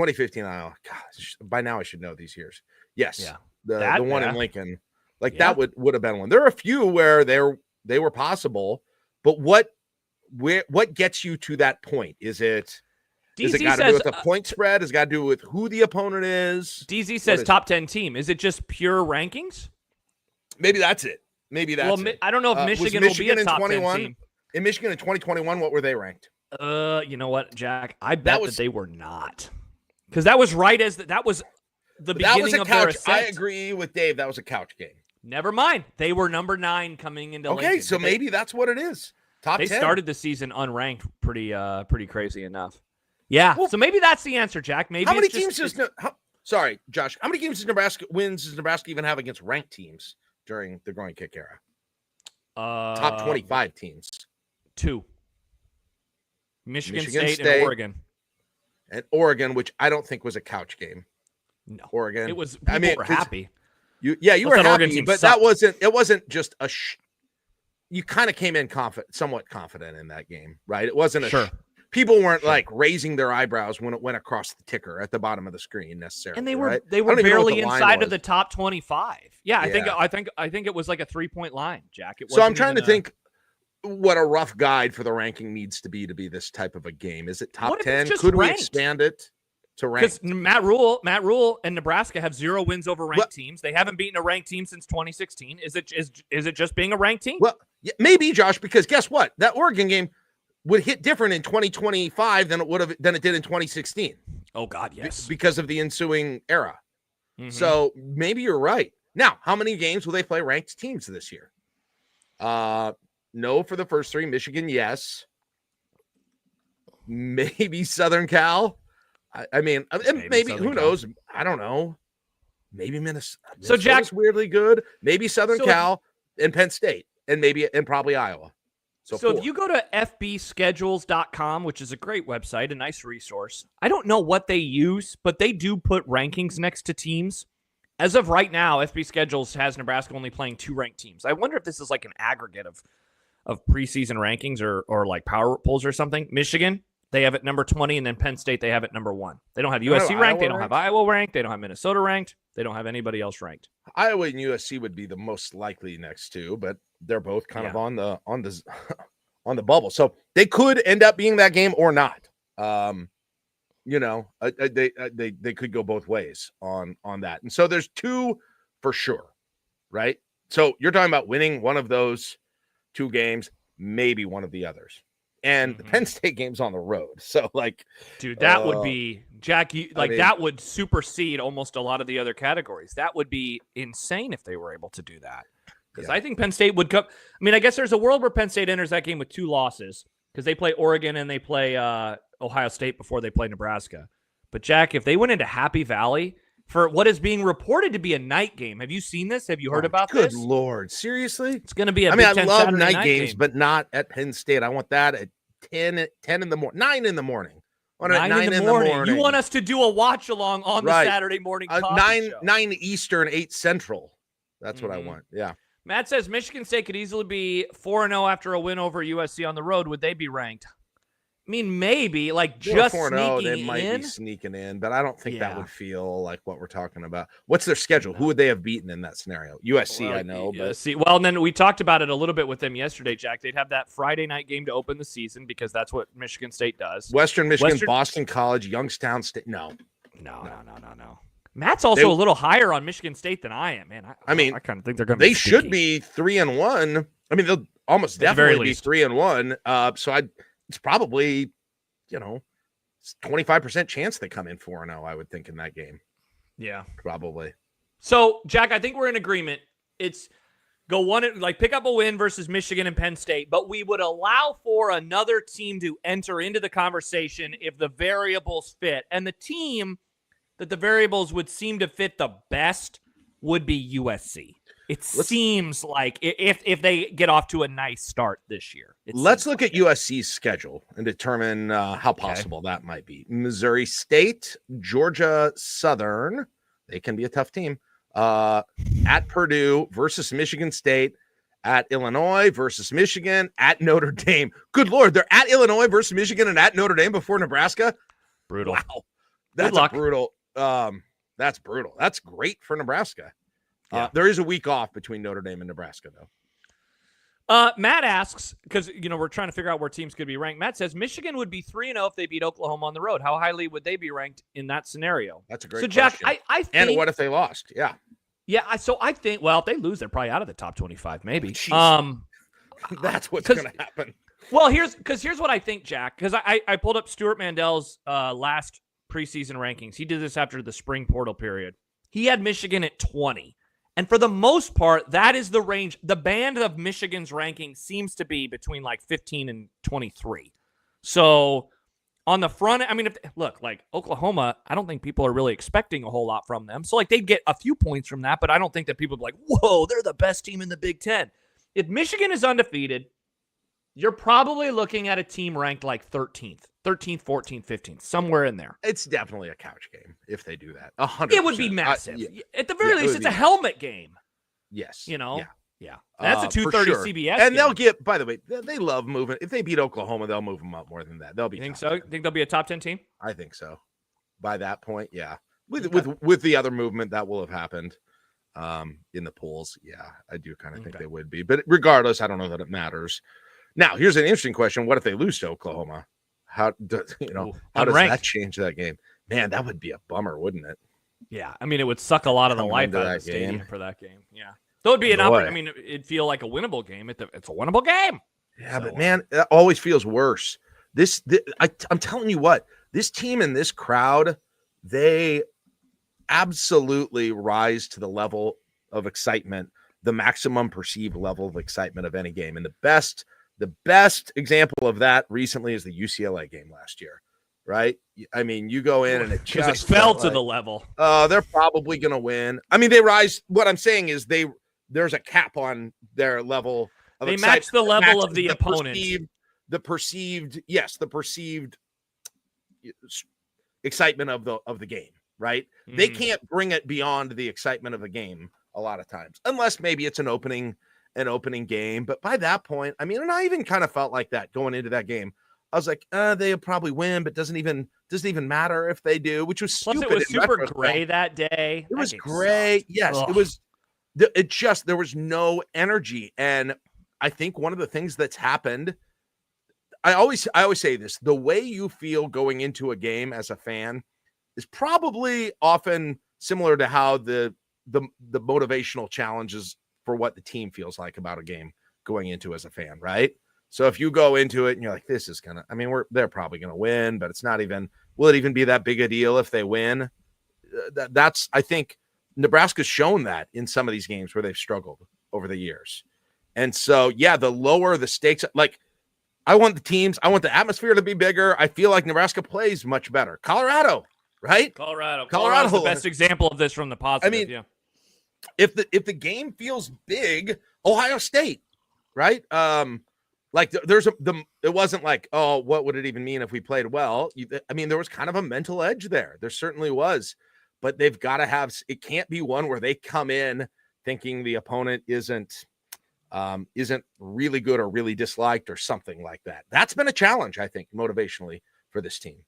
Gosh, by now I should know these years. Yes. Yeah. The one in Lincoln, that would have been one. There are a few where they were possible, but what gets you to that point? Is it got to do with the point spread? Has it got to do with who the opponent is? DZ says top 10 team. Is it just pure rankings? Maybe that's it. It. I don't know if Michigan will be a top 10 team. In Michigan in 2021, what were they ranked? You know what, Jack? I bet that they were not, because that was right as that was. The beginning of their ascent. I agree with Dave. That was a couch game. Never mind. They were number 9 coming into Lincoln. So maybe that's what it is. Top 10. They started the season unranked pretty crazy enough. Yeah. Well, so maybe that's the answer, Jack. Maybe how many teams sorry, Josh. How many games does Nebraska even have against ranked teams during the Growing Kick era? Top 25 teams. 2. Michigan State and Oregon. And Oregon, which I don't think was a couch game. No, Oregon. It was. People were happy. You were happy, but that wasn't. It wasn't just a. You kind of came in somewhat confident in that game, right? It wasn't a. People weren't raising their eyebrows when it went across the ticker at the bottom of the screen necessarily. And they were right? they were barely inside of the top 25. Yeah, I think it was like a 3-point line, Jack. So I'm trying to think what a rough guide for the ranking needs to be this type of a game. Is it top 10? Could we expand it? to ranked. Because Matt Rhule and Nebraska have 0 wins over ranked teams. They haven't beaten a ranked team since 2016. Is it just being a ranked team? Well, yeah, maybe, Josh, because guess what? That Oregon game would hit different in 2025 than it did in 2016. Oh God, yes. Because of the ensuing era. Mm-hmm. So maybe you're right. Now, how many games will they play ranked teams this year? No for the first 3. Michigan, yes. Maybe Southern Cal. I mean, maybe who knows? I don't know. Maybe Minnesota. So Jack's weirdly good. Maybe Southern Cal and Penn State, and probably Iowa. So if you go to fbschedules.com, which is a great website, a nice resource, I don't know what they use, but they do put rankings next to teams. As of right now, FB Schedules has Nebraska only playing 2 ranked teams. I wonder if this is like an aggregate of preseason rankings or like power polls or something. Michigan, they have it number 20, and then Penn State, they have it number 1. They don't have USC ranked. They don't have Iowa ranked. They don't have Minnesota ranked. They don't have anybody else ranked. Iowa and USC would be the most likely next 2, but they're both kind of on the on the bubble, so they could end up being that game or not. They could go both ways on that, and so there's 2 for sure, right? So you're talking about winning one of those 2 games, maybe one of the others, and the Penn State game's on the road. So dude, that would be Jack. That would supersede almost a lot of the other categories. That would be insane if they were able to do that. Because I think Penn State would come. I mean, I guess there's a world where Penn State enters that game with 2 losses because they play Oregon and they play Ohio State before they play Nebraska. But, Jack, if they went into Happy Valley for what is being reported to be a night game, have you seen this? Have you heard about this? Good Lord. Seriously? It's going to be a Big Ten I love Saturday night games, but not at Penn State. I want that at 10 in the morning, 9 in the morning. 9 in the morning. You want us to do a watch along on the Saturday morning coffee show. 9 Eastern, 8 Central. That's what I want. Yeah. Matt says Michigan State could easily be 4-0 after a win over USC on the road. Would they be ranked? I mean, maybe just 4-0, they might be sneaking in, but I don't think that would feel like what we're talking about. What's their schedule? Who would they have beaten in that scenario? USC, I know. USC. Well, and then we talked about it a little bit with them yesterday, Jack. They'd have that Friday night game to open the season because that's what Michigan State does. Western Michigan, Boston College, Youngstown State. No. Matt's also a little higher on Michigan State than I am, man. I mean, I kind of think they're going to be should be 3-1. I mean, they'll almost definitely be 3-1. So it's probably, 25% chance they come in 4-0, I would think, in that game. Yeah. Probably. So, Jack, I think we're in agreement. It's pick up a win versus Michigan and Penn State, but we would allow for another team to enter into the conversation if the variables fit. And the team that the variables would seem to fit the best would be USC. Seems like if they get off to a nice start this year. Let's look at USC's schedule and determine how possible that might be. Missouri State, Georgia Southern. They can be a tough team. At Purdue versus Michigan State. At Illinois versus Michigan. At Notre Dame. Good Lord, they're at Illinois versus Michigan and at Notre Dame before Nebraska? Brutal. Wow. That's brutal. That's brutal. That's great for Nebraska. There is a week off between Notre Dame and Nebraska, though. Matt asks, because we're trying to figure out where teams could be ranked. Matt says Michigan would be 3-0 if they beat Oklahoma on the road. How highly would they be ranked in that scenario? That's a great question. Jack, I think, and what if they lost? Yeah. Yeah, so I think, if they lose, they're probably out of the top 25, maybe. That's what's going to happen. Well, here's what I think, Jack, because I pulled up Stuart Mandel's last preseason rankings. He did this after the spring portal period. He had Michigan at 20. And for the most part, that is the range. The band of Michigan's ranking seems to be between 15 and 23. So on the front, I mean, Oklahoma, I don't think people are really expecting a whole lot from them. So they'd get a few points from that, but I don't think that people are like, whoa, they're the best team in the Big Ten. If Michigan is undefeated, you're probably looking at a team ranked 13th, 14th, 15th, somewhere in there. It's definitely a couch game if they do that. 100%. It would be massive. At the very least, it's a helmet game. Yes. Yeah. That's a 2:30 sure. CBS and game. They'll get, by the way, they love moving. If they beat Oklahoma, they'll move them up more than that. They'll be. You think so? You think they'll be a top 10 team? I think so. By that point, yeah. With the other movement that will have happened in the polls, yeah, I do kind of think they would be. But regardless, I don't know that it matters. Now, here's an interesting question. What if they lose to Oklahoma? How does that change that game? Man, that would be a bummer, wouldn't it? Yeah, I mean, it would suck a lot of the life out of the stadium for that game. Yeah, though it'd be an opportunity. I mean, it'd feel like a winnable game. It's a winnable game. Yeah, but man, it always feels worse. I'm telling you what, this team and this crowd, they absolutely rise to the level of excitement, the maximum perceived level of excitement of any game. And the best example of that recently is the UCLA game last year, right? I mean, you go in and it just fell to the level. They're probably going to win. I mean, they rise. What I'm saying is there's a cap on their level of they excitement. Match the level of the opponent. The perceived excitement of the game, right? They can't bring it beyond the excitement of the game a lot of times, unless maybe it's an opening game. But by that point, I mean, and I even kind of felt like that going into that game. I was like, they'll probably win, but doesn't even matter if they do, which was stupid. Plus, it was super gray that day. It was gray. Sucked. Yes, Ugh. It was. It just, there was no energy. And I think one of the things that's happened, I always say this, the way you feel going into a game as a fan is probably often similar to how the motivational challenges for what the team feels like about a game going into as a fan, right? So if you go into it and you're like, this is gonna, I mean, they're probably gonna win, but it's not even, will it even be that big a deal if they win? That's, I think Nebraska's shown that in some of these games where they've struggled over the years. And so, yeah, the lower the stakes, like I want the atmosphere to be bigger. I feel like Nebraska plays much better. Colorado, right? Colorado's the best example of this from the positive. I mean, yeah. If the game feels big, Ohio State, right? Like it wasn't like, oh, what would it even mean if we played well? I mean, there was kind of a mental edge there. There certainly was, but they've got to have, it can't be one where they come in thinking the opponent isn't really good or really disliked or something like that. That's been a challenge, I think, motivationally for this team.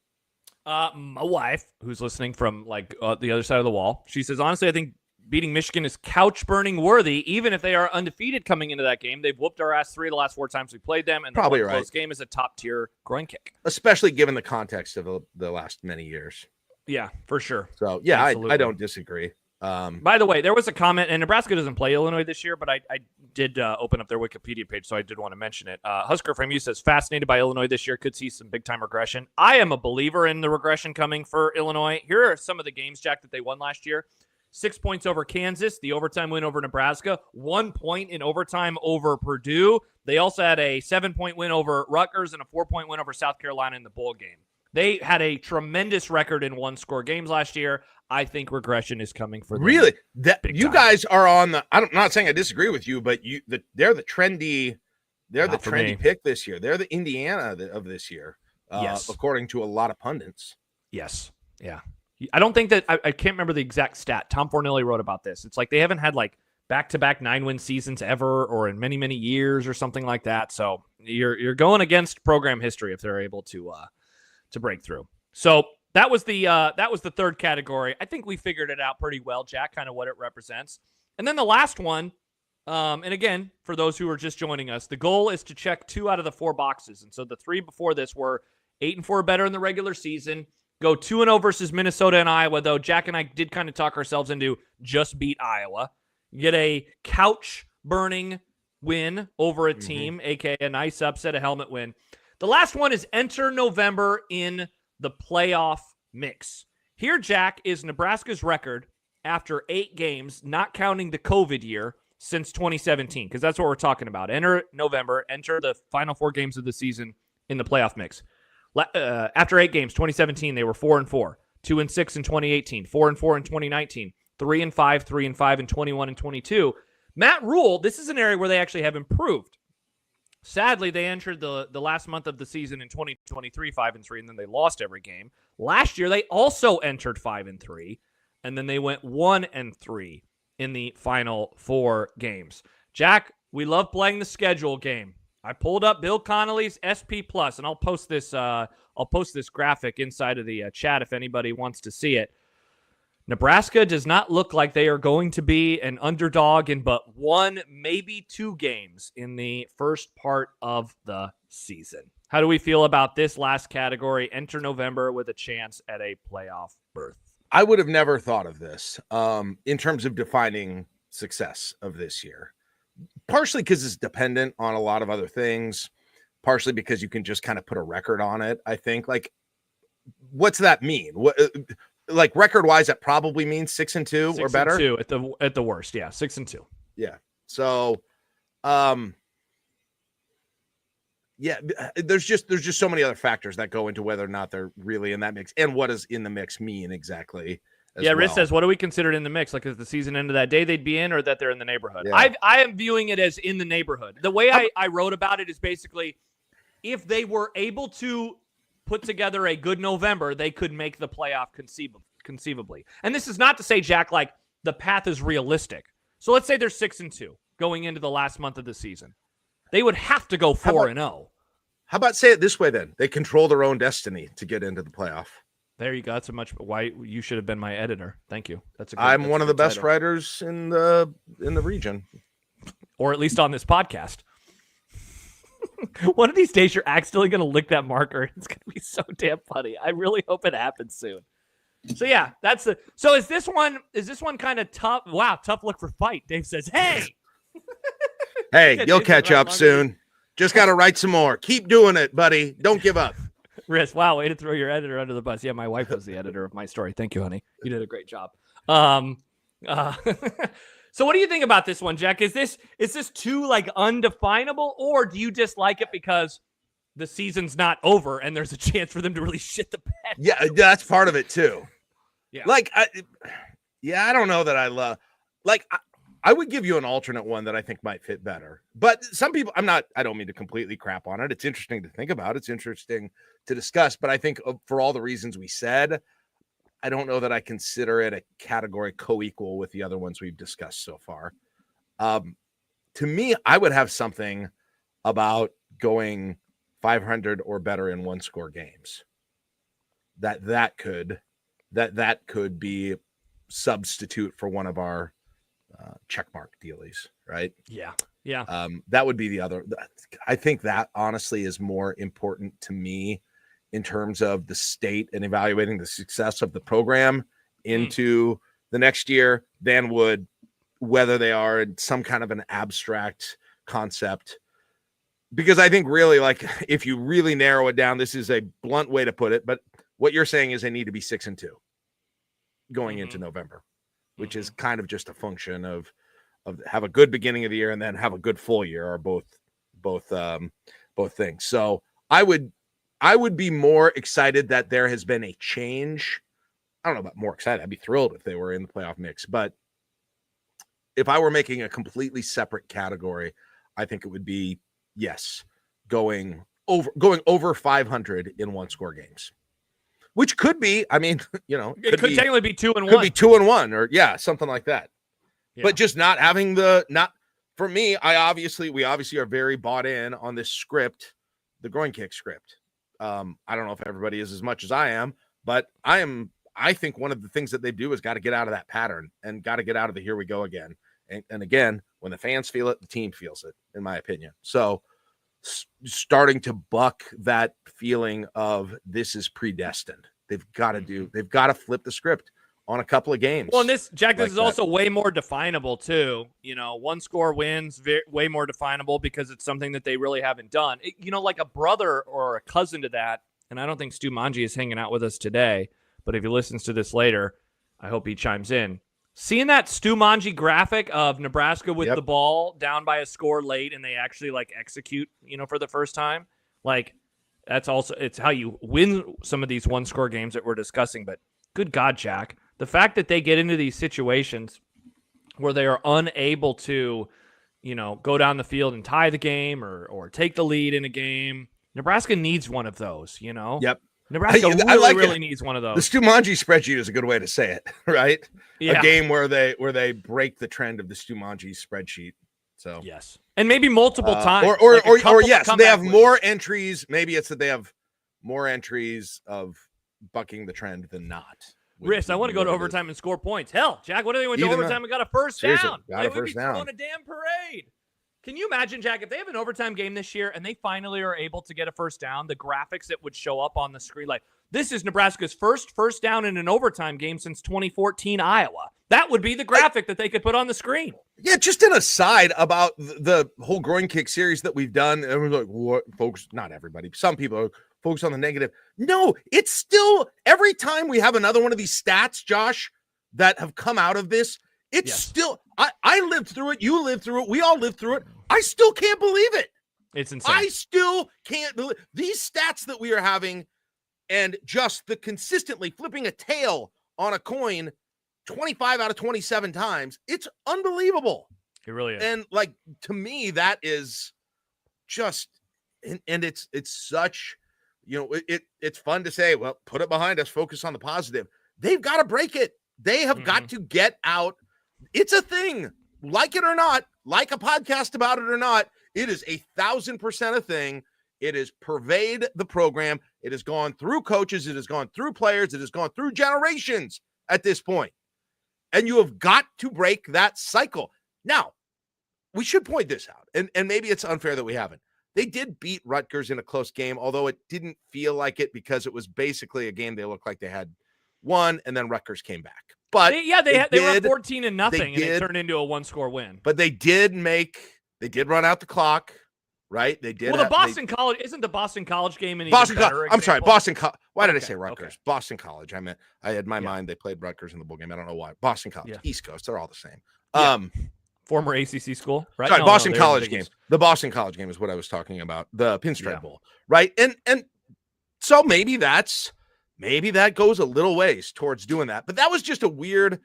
My wife, who's listening from like the other side of the wall, she says, honestly, I think beating Michigan is couch burning worthy, even if they are undefeated coming into that game. They've whooped our ass 3 of the last 4 times we played them, and probably the right. close game is a top tier groin kick, especially given the context of the last many years. Yeah, for sure. So yeah, I don't disagree. By the way, there was a comment, and Nebraska doesn't play Illinois this year, but I did open up their Wikipedia page, so I did want to mention it. Husker from you says, fascinated by Illinois this year, could see some big-time regression. I am a believer in the regression coming for Illinois. Here are some of the games, Jack, that they won last year. 6 points over Kansas, the overtime win over Nebraska, 1 point in overtime over Purdue. They also had a 7-point win over Rutgers and a 4-point win over South Carolina in the bowl game. They had a tremendous record in one-score games last year. I think regression is coming for them. Really? You guys are on the, I'm not saying I disagree with you, but they're the trendy pick this year. They're the Indiana of this year, yes, according to a lot of pundits. Yes. Yeah. I don't think that, I can't remember the exact stat. Tom Fornelli wrote about this. It's like they haven't had like back-to-back 9-win seasons ever or in many, many years or something like that. So you're going against program history if they're able to break through. So that was the third category. I think we figured it out pretty well, Jack, kind of what it represents. And then the last one, and again, for those who are just joining us, the goal is to check 2 out of the 4 boxes. And so the 3 before this were 8-4 better in the regular season. Go 2-0 versus Minnesota and Iowa, though Jack and I did kind of talk ourselves into just beat Iowa. Get a couch-burning win over a team, aka a nice upset, a helmet win. The last one is enter November in the playoff mix. Here, Jack, is Nebraska's record after 8 games, not counting the COVID year, since 2017, because that's what we're talking about. Enter November, enter the final 4 games of the season in the playoff mix. After 8 games, 2017, they were 4-4, 2-6 in 2018, 4-4 in 2019, 3-5, 3-5 in 21 and 22. Matt Rhule, this is an area where they actually have improved. Sadly, they entered the last month of the season in 2023 5-3, and then they lost every game. Last year, they also entered 5-3, and then they went 1-3 in the final 4 games. Jack, we love playing the schedule game. I pulled up Bill Connolly's SP Plus, and I'll post this graphic inside of the chat if anybody wants to see it. Nebraska does not look like they are going to be an underdog in but one, maybe two games in the first part of the season. How do we feel about this last category? Enter November with a chance at a playoff berth. I would have never thought of this in terms of defining success of this year. Partially because it's dependent on a lot of other things. Partially because you can just kind of put a record on it. I think, like, what's that mean? What, like, record wise, that probably means 6-2 or better. 6-2 at the worst, yeah, 6-2. Yeah. So, yeah, there's just so many other factors that go into whether or not they're really in that mix, and what does in the mix mean exactly. Yeah, Riz says, what do we consider in the mix? Like, is the season ended that day they'd be in, or that they're in the neighborhood? Yeah. I am viewing it as in the neighborhood. The way I wrote about it is basically, if they were able to put together a good November, they could make the playoff conceivably. And this is not to say, Jack, like, the path is realistic. So let's say they're 6-2 going into the last month of the season. They would have to go 4-0. How about say it this way then? They control their own destiny to get into the playoff. There you go. That's why you should have been my editor. Thank you. I'm one of the best writers in the region, or at least on this podcast. One of these days, you're accidentally going to lick that marker. It's going to be so damn funny. I really hope it happens soon. So yeah, So is this one kind of tough? Wow, tough look for fight. Dave says, "Hey, hey, you'll catch up soon. Just got to write some more. Keep doing it, buddy. Don't give up." Riz, wow, way to throw your editor under the bus. Yeah, my wife was the editor of my story. Thank you, honey. You did a great job. So what do you think about this one, Jack? Is this too, like, undefinable, or do you dislike it because the season's not over and there's a chance for them to really shit the bed? Yeah, that's part of it too. Yeah. Like, I don't know that I love, like, I would give you an alternate one that I think might fit better. But some people, I don't mean to completely crap on it. It's interesting to think about. It's interesting to discuss. But I think for all the reasons we said, I don't know that I consider it a category co-equal with the other ones we've discussed so far. To me, I would have something about going 500 or better in one-score games. That could be substitute for one of our checkmark dealies, right? Yeah. That would be the other. I think that honestly is more important to me in terms of the state and evaluating the success of the program into the next year than would whether they are in some kind of an abstract concept. Because I think really, like, if you really narrow it down, this is a blunt way to put it, but what you're saying is they need to be 6-2 going into November, which is kind of just a function of have a good beginning of the year and then have a good full year, or both things. So I would be more excited that there has been a change. I don't know about more excited. I'd be thrilled if they were in the playoff mix, but if I were making a completely separate category, I think it would be, yes, going over 500 in one-score games. Which could be, I mean, it could technically be 2-1. Could be 2-1, or something like that. Yeah. But just not having for me, we obviously are very bought in on this script, the groin kick script. I don't know if everybody is as much as I am, but I think one of the things that they do is got to get out of that pattern and got to get out of the here we go again. And again, when the fans feel it, the team feels it, in my opinion. So starting to buck that feeling of this is predestined. They've got to flip the script on a couple of games. Well, and this is also way more definable too. One score wins, way more definable because it's something that they really haven't done. Like a brother or a cousin to that, and I don't think Stu Manji is hanging out with us today, but if he listens to this later, I hope he chimes in. Seeing that Stu Manji graphic of Nebraska with the ball down by a score late and they actually, like, execute, for the first time, like, it's how you win some of these one-score games that we're discussing. But good God, Jack, the fact that they get into these situations where they are unable to, go down the field and tie the game or take the lead in a game, Nebraska needs one of those, Yep. Nebraska really needs one of those. The Stu Manji spreadsheet is a good way to say it, right? Yeah. A game where they break the trend of the Stu Manji spreadsheet. So yes, and maybe multiple times, or yes, they have more entries. Maybe it's that they have more entries of bucking the trend than not. Riss, I want to go to overtime and score points. Hell, Jack, what if they went to overtime and got a first down? Got a first down. Throwing a damn parade. Can you imagine, Jack, if they have an overtime game this year and they finally are able to get a first down, the graphics that would show up on the screen, like, this is Nebraska's first down in an overtime game since 2014 Iowa. That would be the graphic that they could put on the screen. Yeah, just an aside about the whole groin kick series that we've done. And we're like, what, folks? Not everybody. Some people are focused on the negative. No, it's still every time we have another one of these stats, Josh, that have come out of this, it's still, I lived through it. You lived through it. We all lived through it. I still can't believe it. It's insane. I still can't believe these stats that we are having, and just the consistently flipping a tail on a coin 25 out of 27 times. It's unbelievable. It really is. And like, to me, that is just, and it's such, it's fun to say, well, put it behind us, focus on the positive. They've got to break it. They have got to get out. It's a thing, like it or not, like a podcast about it or not. It is 1,000% a thing. It has pervaded the program. It has gone through coaches. It has gone through players. It has gone through generations at this point. And you have got to break that cycle. Now, we should point this out, and maybe it's unfair that we haven't. They did beat Rutgers in a close game, although it didn't feel like it because it was basically a game they looked like they had won, and then Rutgers came back. But they were 14-0, and it turned into a one-score win. But they did run out the clock, right? They did. Well, the Boston College isn't the Boston College game an Boston even better I'm sorry, Boston College. Why did I say Okay. Rutgers? Boston College. I had my mind. They played Rutgers in the bowl game. I don't know why. Boston College, East Coast. They're all the same. Former ACC school, right? Sorry, Boston College game. The Boston College game is what I was talking about. The Pinstripe Bowl, right? And so maybe that goes a little ways towards doing that. But that was just a weird.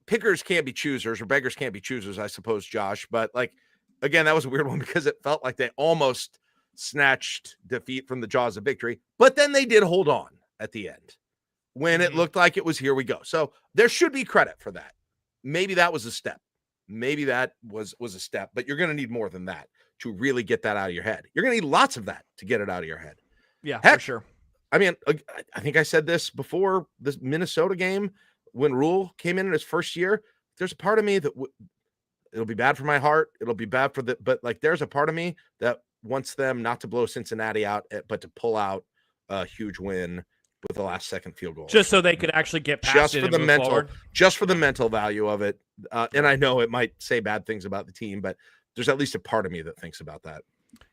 Pickers can't be choosers, or beggars can't be choosers, I suppose, Josh. But like, again, that was a weird one because it felt like they almost snatched defeat from the jaws of victory. But then they did hold on at the end when it looked like it was here we go. So there should be credit for that. Maybe that was a step. Maybe that was a step, but you're going to need more than that to really get that out of your head. You're going to need lots of that to get it out of your head. Yeah, Heck, for sure. I mean, I think I said this before this Minnesota game when Rhule came in his first year. There's a part of me that it'll be bad for my heart. It'll be bad for but like, there's a part of me that wants them not to blow Cincinnati out, but to pull out a huge win with the last second field goal. Just so they could actually get past it and move forward. Just for the mental value of it. And I know it might say bad things about the team, but there's at least a part of me that thinks about that.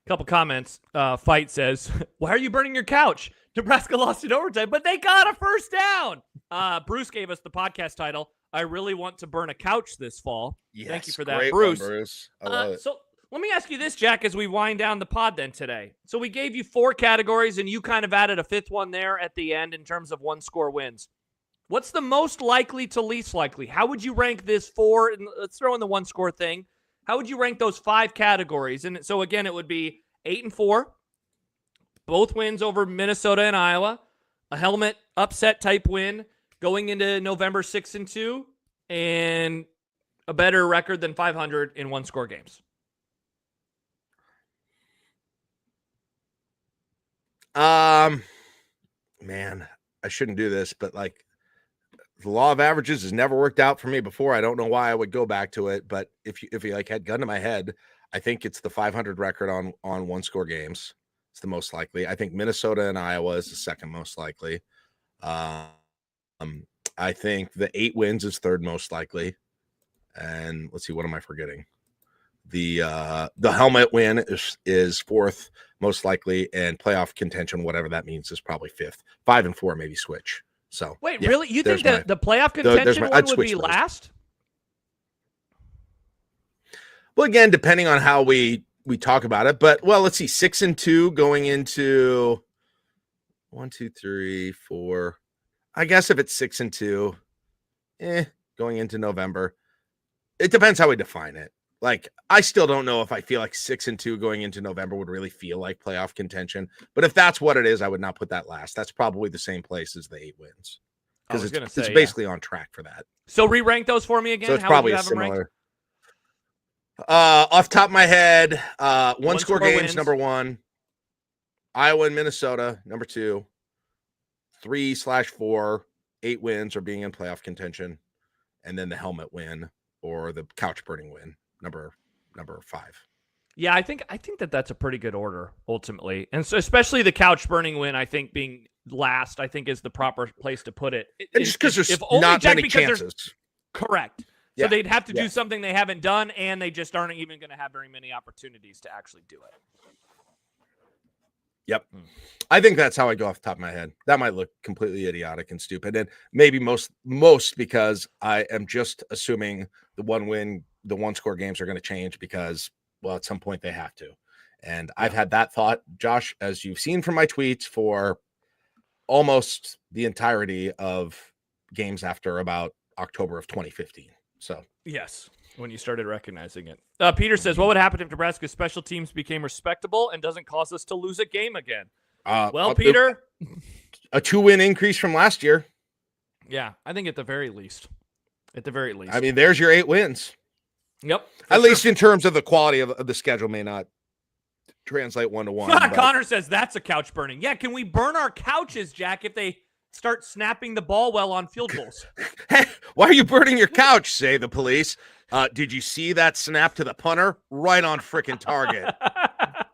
Couple comments. Fight says, why are you burning your couch? Nebraska lost in overtime, but they got a first down. Bruce gave us the podcast title, I Really Want to Burn a Couch This Fall. Yes, thank you for that, Bruce. Bruce. I love it. So let me ask you this, Jack, as we wind down the pod then today. So we gave you 4 categories, and you kind of added a 5th one there at the end in terms of one-score wins. What's the most likely to least likely? How would you rank this 4? And let's throw in the one-score thing. How would you rank those 5 categories? And so, again, it would be 8-4, both wins over Minnesota and Iowa, a helmet upset type win going into November 6-2, and a better record than 500 in one-score games. Man, I shouldn't do this, but like, the law of averages has never worked out for me before. I don't know why I would go back to it, but if you like had gun to my head, I think it's the 500 record on one-score games. It's the most likely. I think Minnesota and Iowa is the second most likely. I think the 8 wins is third most likely. And let's see, what am I forgetting? The helmet win is fourth most likely, and playoff contention, whatever that means, is probably fifth. 5 and 4 maybe switch. So wait, really? You think that the playoff contention one would be last? Well, again, depending on how we talk about it, but let's see, 6-2 going into 1, 2, 3, 4. I guess if it's 6-2, going into November, it depends how we define it. Like, I still don't know if I feel like 6-2 going into November would really feel like playoff contention. But if that's what it is, I would not put that last. That's probably the same place as the 8 wins, because it's basically on track for that. So re-rank those for me again. So it's probably a similar. Off the top of my head, one-score games wins. Number 1, Iowa and Minnesota number 2, 3/4, 8 wins or being in playoff contention, and then the helmet win or the couch burning win, number 5. Yeah, I think that's a pretty good order ultimately, and so especially the couch burning win. I think being last, I think is the proper place to put it. And just because there's if only, not Jack, many chances. Correct. So they'd have to do something they haven't done, and they just aren't even going to have very many opportunities to actually do it. Yep. I think that's how I go off the top of my head. That might look completely idiotic and stupid. And maybe most because I am just assuming the 1-score games are going to change because, well, at some point they have to. And I've had that thought, Josh, as you've seen from my tweets, for almost the entirety of games after about October of 2015. So, yes, when you started recognizing it. Peter says, what would happen if Nebraska's special teams became respectable and doesn't cause us to lose a game again? Well, Peter, a 2-win increase from last year. Yeah, I think at the very least. I mean, there's your 8 wins. Yep. At least in terms of the quality of the schedule may not translate 1-to-1. Connor says that's a couch burning. Yeah, can we burn our couches, Jack, if they start snapping the ball well on field goals? Hey, why are you burning your couch, say the police? Did you see that snap to the punter? Right on frickin' target.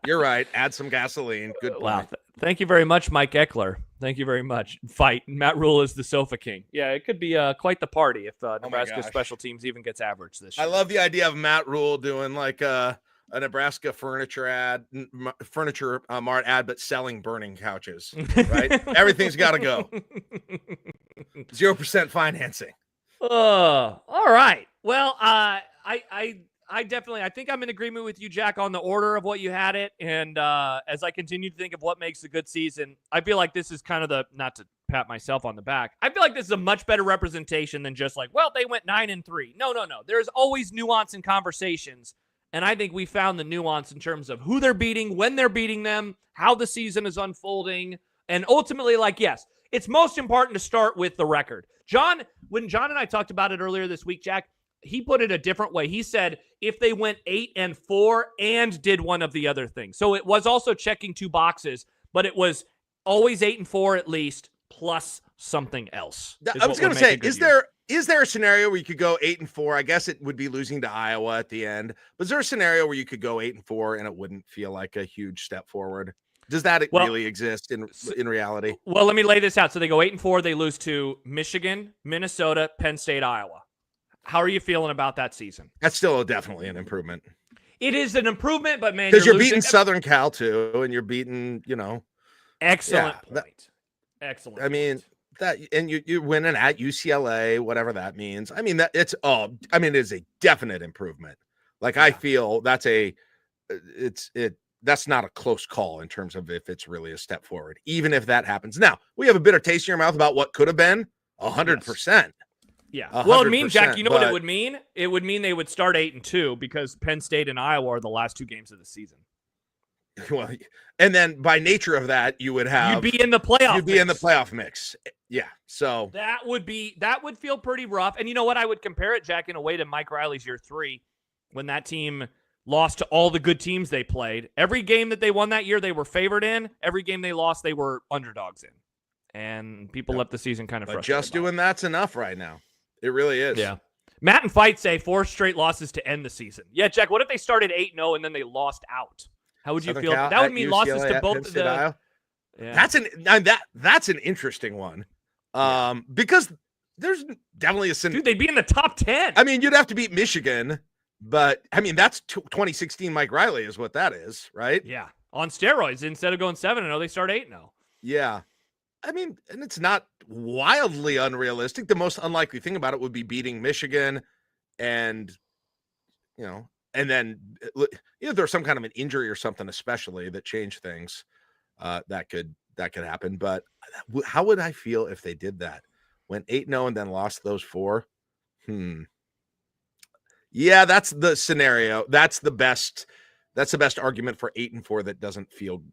You're right. Add some gasoline. Good point. Wow. Thank you very much, Mike Eckler. Thank you very much. Fight. Matt Rhule is the Sofa King. Yeah, it could be quite the party if Nebraska special teams even gets average this year. I love the idea of Matt Rhule doing like a Nebraska furniture mart ad, but selling burning couches, right? Everything's got to go. 0% financing. All right. Well, I think I'm in agreement with you, Jack, on the order of what you had it. And as I continue to think of what makes a good season, I feel like this is kind of not to pat myself on the back, I feel like this is a much better representation than just like, well, they went 9-3. No. There's always nuance in conversations. And I think we found the nuance in terms of who they're beating, when they're beating them, how the season is unfolding. And ultimately, like, yes, it's most important to start with the record. When John and I talked about it earlier this week, Jack, he put it a different way. He said if they went 8-4 and did one of the other things. So it was also checking 2 boxes, but it was always 8-4 at least, plus something else. I was going to say, is there a scenario where you could go 8-4? I guess it would be losing to Iowa at the end. But is there a scenario where you could go 8-4 and it wouldn't feel like a huge step forward? Does that really exist in reality? Well, let me lay this out. So they go 8-4. They lose to Michigan, Minnesota, Penn State, Iowa. How are you feeling about that season? That's still definitely an improvement. It is an improvement, but man, because you're beating Southern Cal too, and you're beating, Excellent point. Excellent. I mean that, and you're winning at UCLA, whatever that means. I mean it is a definite improvement. Like I feel that's not a close call in terms of if it's really a step forward, even if that happens. Now we have a bitter taste in your mouth about what could have been 100%. Yeah. Well, it means, Jack, what it would mean? It would mean they would start 8-2 because Penn State and Iowa are the last 2 games of the season. Well, and then by nature of that, you'd be in the playoff. You'd be in the playoff mix. Yeah. So that would feel pretty rough. And you know what? I would compare it, Jack, in a way to Mike Riley's year 3 when that team lost to all the good teams they played. Every game that they won that year, they were favored in. Every game they lost, they were underdogs in. And people left the season kind of frustrated. But just doing that's enough right now. It really is. Yeah. Matt and Fight say 4 straight losses to end the season. Yeah, Jack, what if they started 8-0 and then they lost out? How would you feel? That would mean losses to both of the. Yeah. That's an interesting one. Because there's definitely dude, they'd be in the top 10. I mean, you'd have to beat Michigan, but I mean that's 2016 Mike Riley is what that is, right? Yeah. On steroids, instead of going 7-0, they start 8-0. Yeah. I mean, and it's not wildly unrealistic. The most unlikely thing about it would be beating Michigan and, and then, there's some kind of an injury or something, especially that changed things that could happen. But how would I feel if they did that? Went 8-0 and then lost those 4? Yeah, that's the scenario. That's the best argument for 8-4 that doesn't feel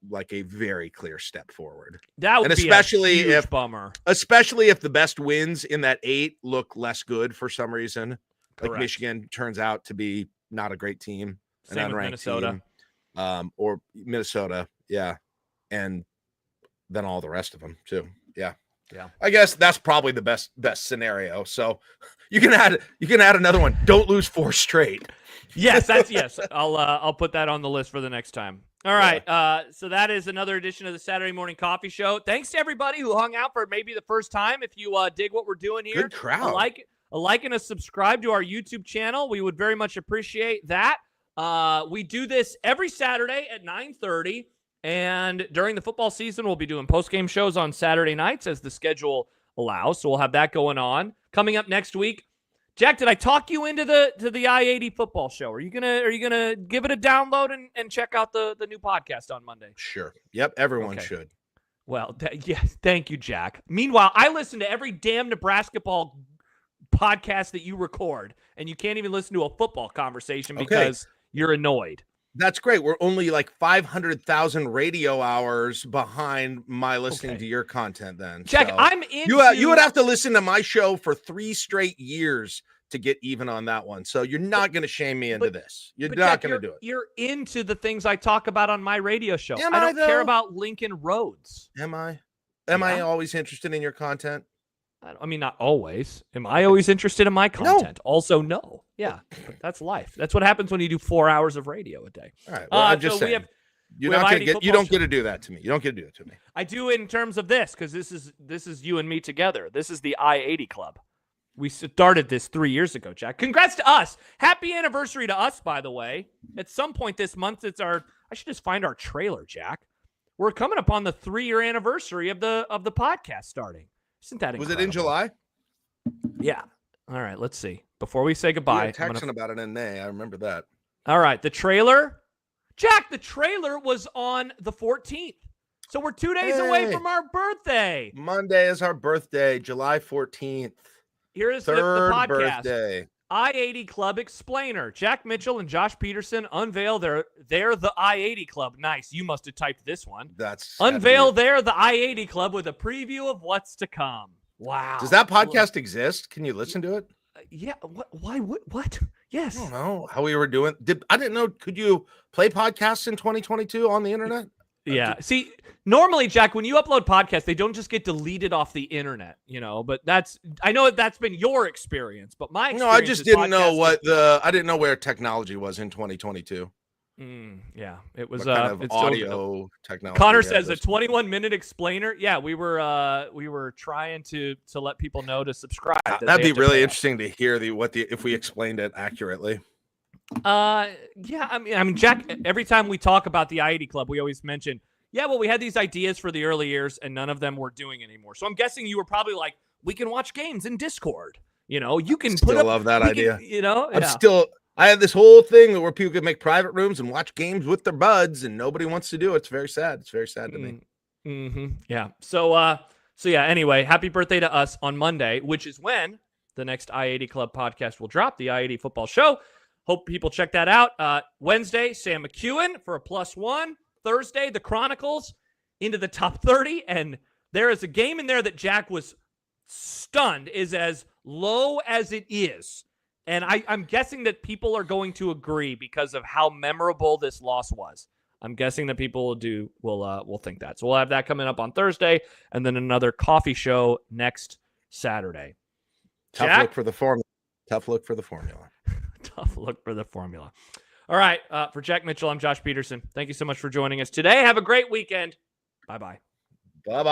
like a very clear step forward. That would be a huge bummer. Especially if the best wins in that 8 look less good for some reason. Correct. Like Michigan turns out to be not a great team. Same with Minnesota. Or Minnesota, yeah. And then all the rest of them too. Yeah. Yeah. I guess that's probably the best scenario. So you can add another one. Don't lose 4 straight. Yes. I'll put that on the list for the next time. All right. So that is another edition of the Saturday Morning Coffee Show. Thanks to everybody who hung out for maybe the first time. If you dig what we're doing here, good crowd. A like and a subscribe to our YouTube channel. We would very much appreciate that. We do this every Saturday at 9:30. And during the football season, we'll be doing post-game shows on Saturday nights as the schedule allows. So we'll have that going on. Coming up next week, Jack, did I talk you into the I-80 football show? Are you gonna give it a download and check out the new podcast on Monday? Sure. Yep. Everyone should. Well, yes. Thank you, Jack. Meanwhile, I listen to every damn Nebraska ball podcast that you record, and you can't even listen to a football conversation because you're annoyed. That's great. We're only like 500,000 radio hours behind my listening to your content then. Jack, so I'm into... You would have to listen to my show for 3 straight years to get even on that one. So you're not going to shame me into this. You're not going to do it. You're into the things I talk about on my radio show. I don't care about Lincoln Roads. Am I? Am I always interested in your content? I mean, not always. Am I always interested in my content? No. Also, no. Yeah, but that's life. That's what happens when you do 4 hours of radio a day. All right. Well, I'm just saying. You don't get to do that to me. You don't get to do it to me. I do in terms of this because this is you and me together. This is the I-80 Club. We started this 3 years ago, Jack. Congrats to us. Happy anniversary to us, by the way. At some point this month, I should just find our trailer, Jack. We're coming up on the 3-year anniversary of the podcast starting. Isn't that incredible? Was it in July? Yeah. All right, let's see. Before we say goodbye. We were texting about it in May. I remember that. All right, the trailer. Jack, the trailer was on the 14th. So we're 2 days away from our birthday. Monday is our birthday, July 14th. Here is the podcast. Birthday. I-80 Club Explainer. Jack Mitchell and Josh Peterson unveil they're the I-80 Club. Nice. You must have typed this one. Unveil the I-80 Club with a preview of what's to come. Wow. Does that podcast exist? Can you listen to it? Yeah. Why? What? Yes. I don't know how we were doing. I didn't know. Could you play podcasts in 2022 on the internet? Yeah. See, normally, Jack, when you upload podcasts, they don't just get deleted off the internet, but I know that's been your experience, but my experience. No, I just didn't know I didn't know where technology was in 2022. Yeah, it was it's audio technology. Connor says a 21-minute explainer. Yeah, we were trying to let people know to subscribe. That'd be really interesting to hear if we explained it accurately. Yeah, I mean, Jack, every time we talk about the I-80 Club, we always mention, we had these ideas for the early years and none of them were doing anymore. So I'm guessing you were probably like, we can watch games in Discord. You can love that idea. Yeah. I had this whole thing where people could make private rooms and watch games with their buds and nobody wants to do it. It's very sad. It's very sad to me. Mm-hmm. Yeah. So anyway, happy birthday to us on Monday, which is when the next I-80 Club podcast will drop, the I-80 Football Show. Hope people check that out. Wednesday, Sam McEwen for a +1. Thursday, the Chronicles into the top 30. And there is a game in there that Jack was stunned is as low as it is. And I'm guessing that people are going to agree because of how memorable this loss was. I'm guessing that people will think that. So we'll have that coming up on Thursday and then another coffee show next Saturday. Tough look for the formula. Tough look for the formula. All right. For Jack Mitchell, I'm Josh Peterson. Thank you so much for joining us today. Have a great weekend. Bye-bye. Bye-bye.